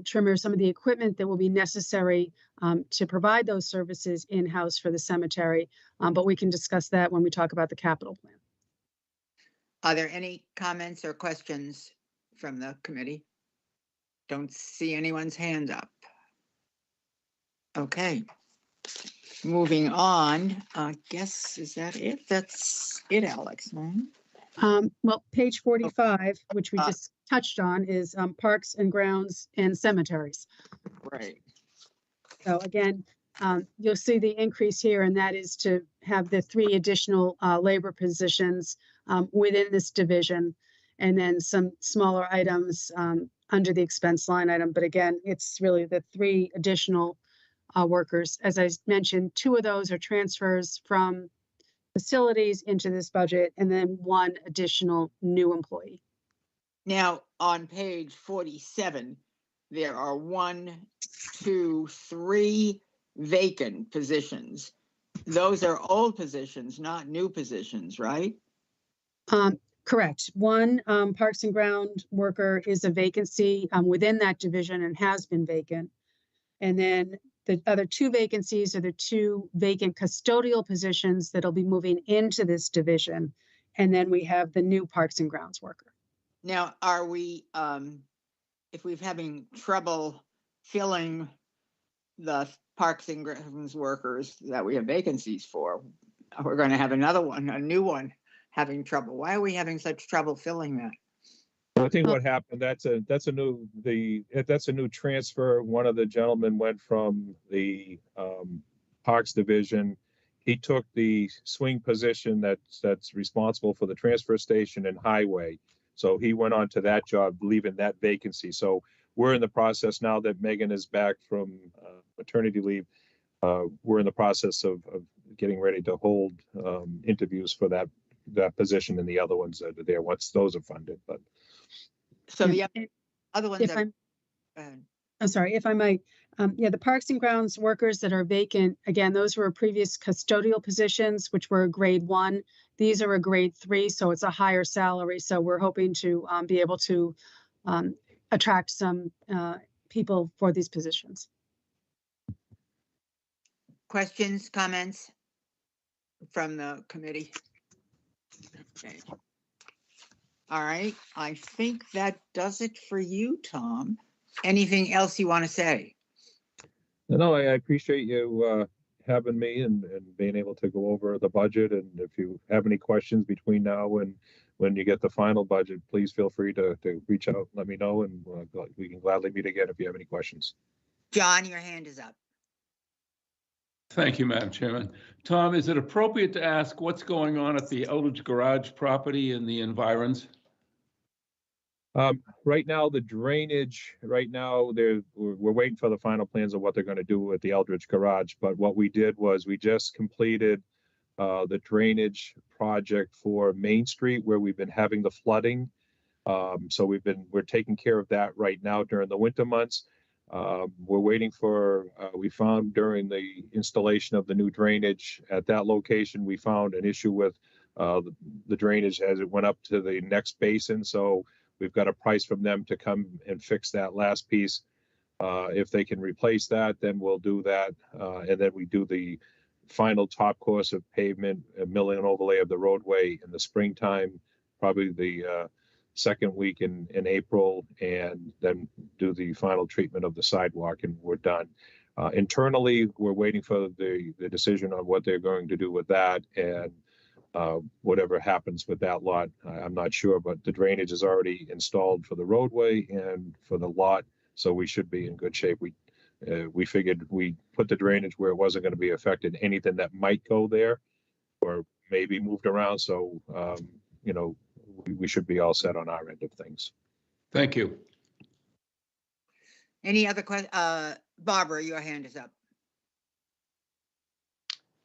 trimmers, some of the equipment that will be necessary to provide those services in-house for the cemetery. But we can discuss that when we talk about the capital plan. Are there any comments or questions from the committee? Don't see anyone's hand up. Okay. Moving on, I guess, is that it? That's it, Alex, right? Well, page 45, which we just touched on, is parks and grounds and cemeteries. Right. So again, you'll see the increase here, and that is to have the 3 additional labor positions within this division, and then some smaller items under the expense line item. But again, it's really the 3 additional workers. As I mentioned, 2 of those are transfers from facilities into this budget, and then one additional new employee. Now, on page 47, there are 3 vacant positions. Those are old positions, not new positions, right? Correct. One Parks and Ground worker is a vacancy within that division and has been vacant. And then the other 2 vacancies are the 2 vacant custodial positions that'll be moving into this division. And then we have the new Parks and Grounds worker. Now, are we, if we're having trouble filling the Parks and Grounds workers that we have vacancies for, we're going to have another one, a new one, having trouble. Why are we having such trouble filling that? I think what happened, that's a new transfer. One of the gentlemen went from the Parks Division. He took the swing position that's responsible for the transfer station and highway. So he went on to that job, leaving that vacancy. So we're in the process now that Megan is back from maternity leave. We're in the process of getting ready to hold interviews for that position and the other ones that are there once those are funded. But so the other ones if I'm sorry, if I might, the Parks and Grounds workers that are vacant, again, those were previous custodial positions, which were a grade 1. These are a grade 3, so it's a higher salary. So we're hoping to be able to attract some people for these positions. questions, comments from the committee? Okay. All right, I think that does it for you, Tom. Anything else you want to say? no, I appreciate you having me and being able to go over the budget. And if you have any questions between now and when you get the final budget, please feel free to reach out, let me know, and we can gladly meet again if you have any questions. John, your hand is up. Thank you, Madam Chairman. Tom, is it appropriate to ask what's going on at the Eldridge Garage property and the environs? Right now, the drainage, we're waiting for the final plans of what they're going to do with the Eldridge Garage. But what we did was we just completed the drainage project for Main Street where we've been having the flooding. So we're taking care of that right now during the winter months. We're waiting for, we found during the installation of the new drainage at that location, we found an issue with the drainage as it went up to the next basin. So we've got a price from them to come and fix that last piece. If they can replace that, then we'll do that. And then we do the final top course of pavement, milling and overlay of the roadway in the springtime, probably the second week in April, and then do the final treatment of the sidewalk, and we're done. Internally, we're waiting for the decision on what they're going to do with that, and whatever happens with that lot, I'm not sure, but the drainage is already installed for the roadway and for the lot, so we should be in good shape. We figured we put the drainage where it wasn't going to be affected. Anything that might go there or maybe moved around, so we should be all set on our end of things. Thank you. Any other questions? Barbara, your hand is up.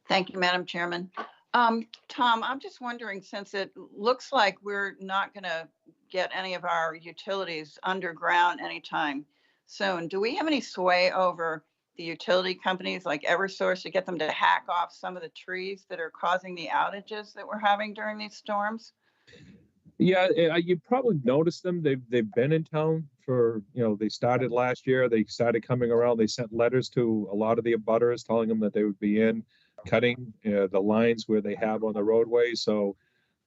Thank you, Madam Chairman. Tom, I'm just wondering, since it looks like we're not going to get any of our utilities underground anytime soon, do we have any sway over the utility companies like Eversource to get them to hack off some of the trees that are causing the outages that we're having during these storms? Yeah, you probably noticed them. They've been in town for, they started last year. They started coming around. They sent letters to a lot of the abutters telling them that they would be in, cutting the lines where they have on the roadway. So,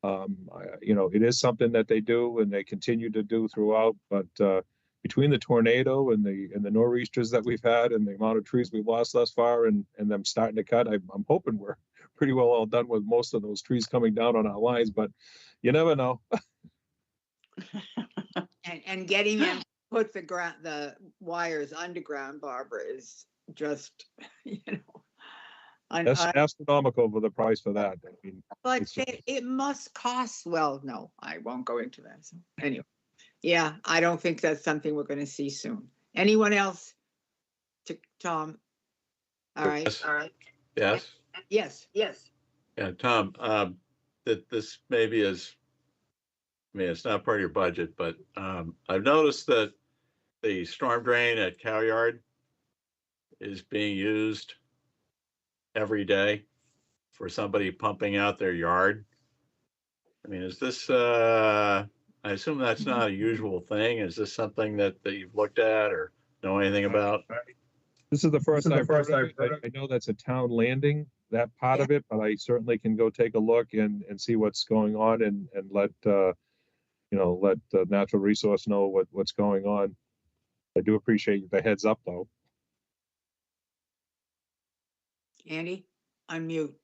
it is something that they do and they continue to do throughout. But between the tornado and the nor'easters that we've had and the amount of trees we've lost thus far and them starting to cut, I'm hoping we're pretty well all done with most of those trees coming down on our lines, but you never know. and getting them to put the wires underground, Barbara, is just, That's astronomical for the price for that. I mean, but it must cost, well, no, I won't go into that. So anyway, yeah, I don't think that's something we're going to see soon. Anyone else? Tom? All right. Yes. Yes. Yes. Yeah, Tom, that this maybe is, I mean, it's not part of your budget, but I've noticed that the storm drain at Cow Yard is being used every day for somebody pumping out their yard. I mean, is this, I assume that's not a usual thing. Is this something that you've looked at or know anything about? This is the first I've heard of it. I know that's a town landing, that part of it, but I certainly can go take a look and see what's going on and let, let the natural resource know what's going on. I do appreciate the heads up, though. Andy, unmute.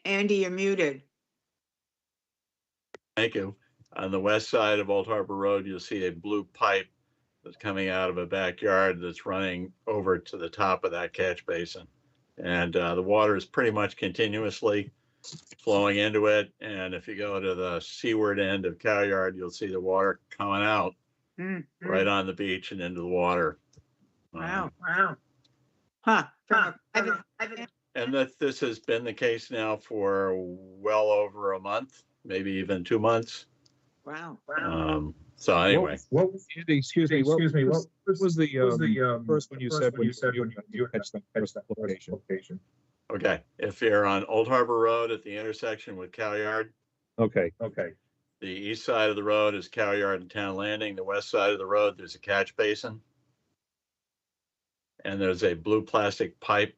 Andy, you're muted. Thank you. On the west side of Old Harbor Road, you'll see a blue pipe that's coming out of a backyard that's running over to the top of that catch basin. And the water is pretty much continuously flowing into it. And if you go to the seaward end of Cow Yard, you'll see the water coming out right on the beach and into the water. Wow. Huh. And that this has been the case now for well over a month, maybe even 2 months. Wow. So anyway, What was, Andy, excuse me, what was the first one you said when you catch that location? okay, if you're on Old Harbor Road at the intersection with Cow Yard, Okay. the east side of the road is Cow Yard and Town Landing. The west side of the road, there's a catch basin. And there's a blue plastic pipe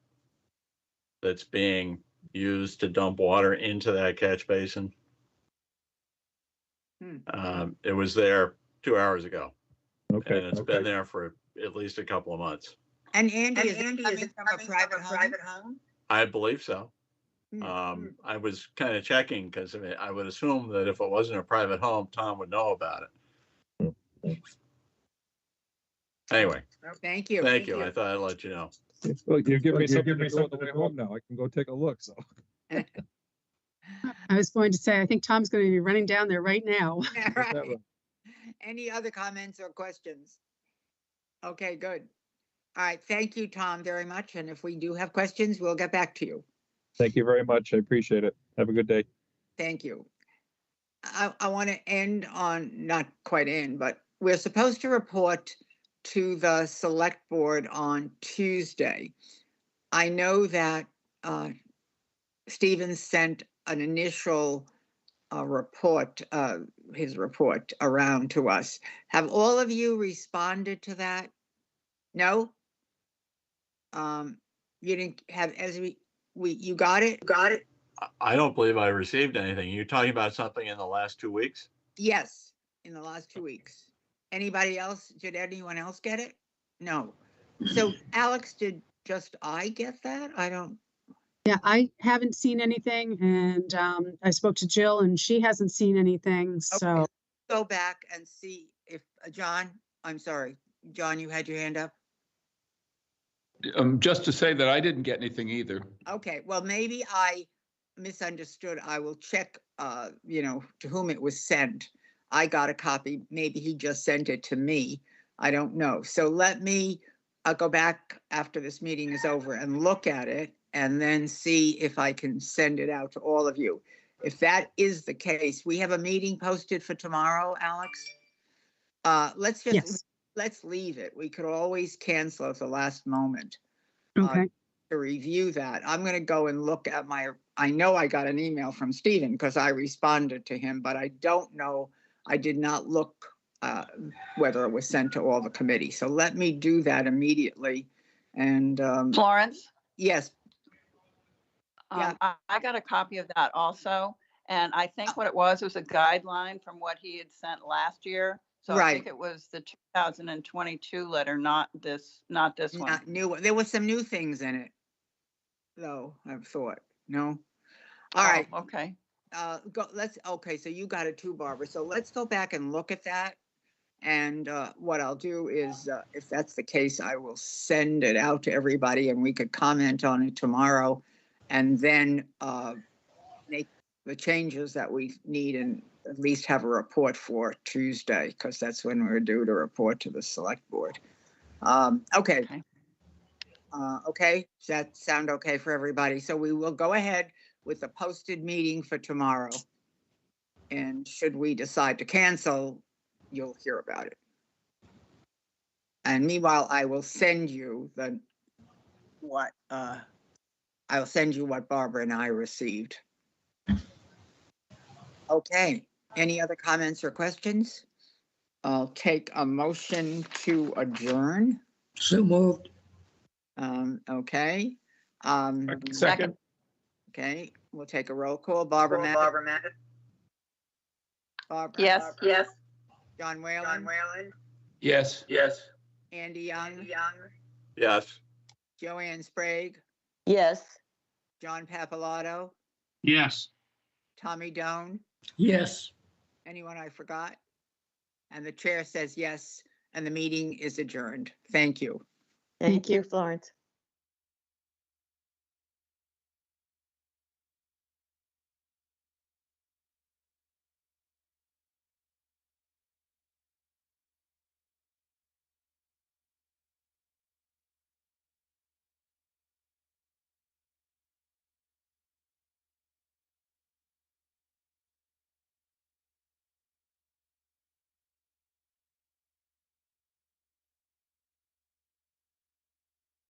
that's being used to dump water into that catch basin. It was there 2 hours ago. Okay. And it's been there for at least a couple of months. And Andy, is it coming from a private home? I believe so. I was kind of checking because I would assume that if it wasn't a private home, Tom would know about it. Anyway. Thank you. Thank you. I thought I'd let you know. Well, you're giving me something to do on the way home now. I can go take a look, so. I was going to say, I think Tom's going to be running down there right now. Right. Any other comments or questions? Okay, good. All right, thank you, Tom, very much. And if we do have questions, we'll get back to you. Thank you very much. I appreciate it. Have a good day. Thank you. I want to end on, not quite end, but we're supposed to report to the select board on Tuesday. I know that Stephen sent an initial report, his report around to us. Have all of you responded to that? No? You didn't have, as you got it? Got it? I don't believe I received anything. You're talking about something in the last 2 weeks? Yes, in the last 2 weeks. Anybody else? Did anyone else get it? No. So Alex, did just I get that? I don't. Yeah, I haven't seen anything, and I spoke to Jill and she hasn't seen anything, so. Okay. Go back and see if, John, I'm sorry, John, you had your hand up? Just to say that I didn't get anything either. Okay, well, maybe I misunderstood. I will check, to whom it was sent. I got a copy. Maybe he just sent it to me. I don't know. So let me go back after this meeting is over and look at it and then see if I can send it out to all of you. If that is the case, we have a meeting posted for tomorrow, Alex. Let's leave it. We could always cancel at the last moment. Okay. To review that. I'm going to go and look at I know I got an email from Stephen because I responded to him, but I don't know. I did not look whether it was sent to all the committee. So let me do that immediately. And Florence? Yes. Yeah. I got a copy of that also. And I think what it was a guideline from what he had sent last year. So I think it was the 2022 letter, not this one. Not new. There was some new things in it, though, I've thought. No? All right. Okay. Okay, so you got it too, Barbara. So let's go back and look at that. And what I'll do is, if that's the case, I will send it out to everybody and we could comment on it tomorrow and then make the changes that we need and at least have a report for Tuesday, because that's when we're due to report to the select board. Okay. Okay, does that sound okay for everybody? So we will go ahead with the posted meeting for tomorrow. And should we decide to cancel, you'll hear about it. And meanwhile, I will send you what Barbara and I received. Okay, any other comments or questions? I'll take a motion to adjourn. So moved. Okay. Second. Okay, we'll take a roll call. Barbara Madden. Barbara. Yes, yes. John Whalen. Yes. Andy Young. Yes. Joanne Sprague. Yes. John Papalato. Yes. Tommy Doan. Yes. Anyone I forgot? And the chair says yes, and the meeting is adjourned. Thank you. Thank you, Florence.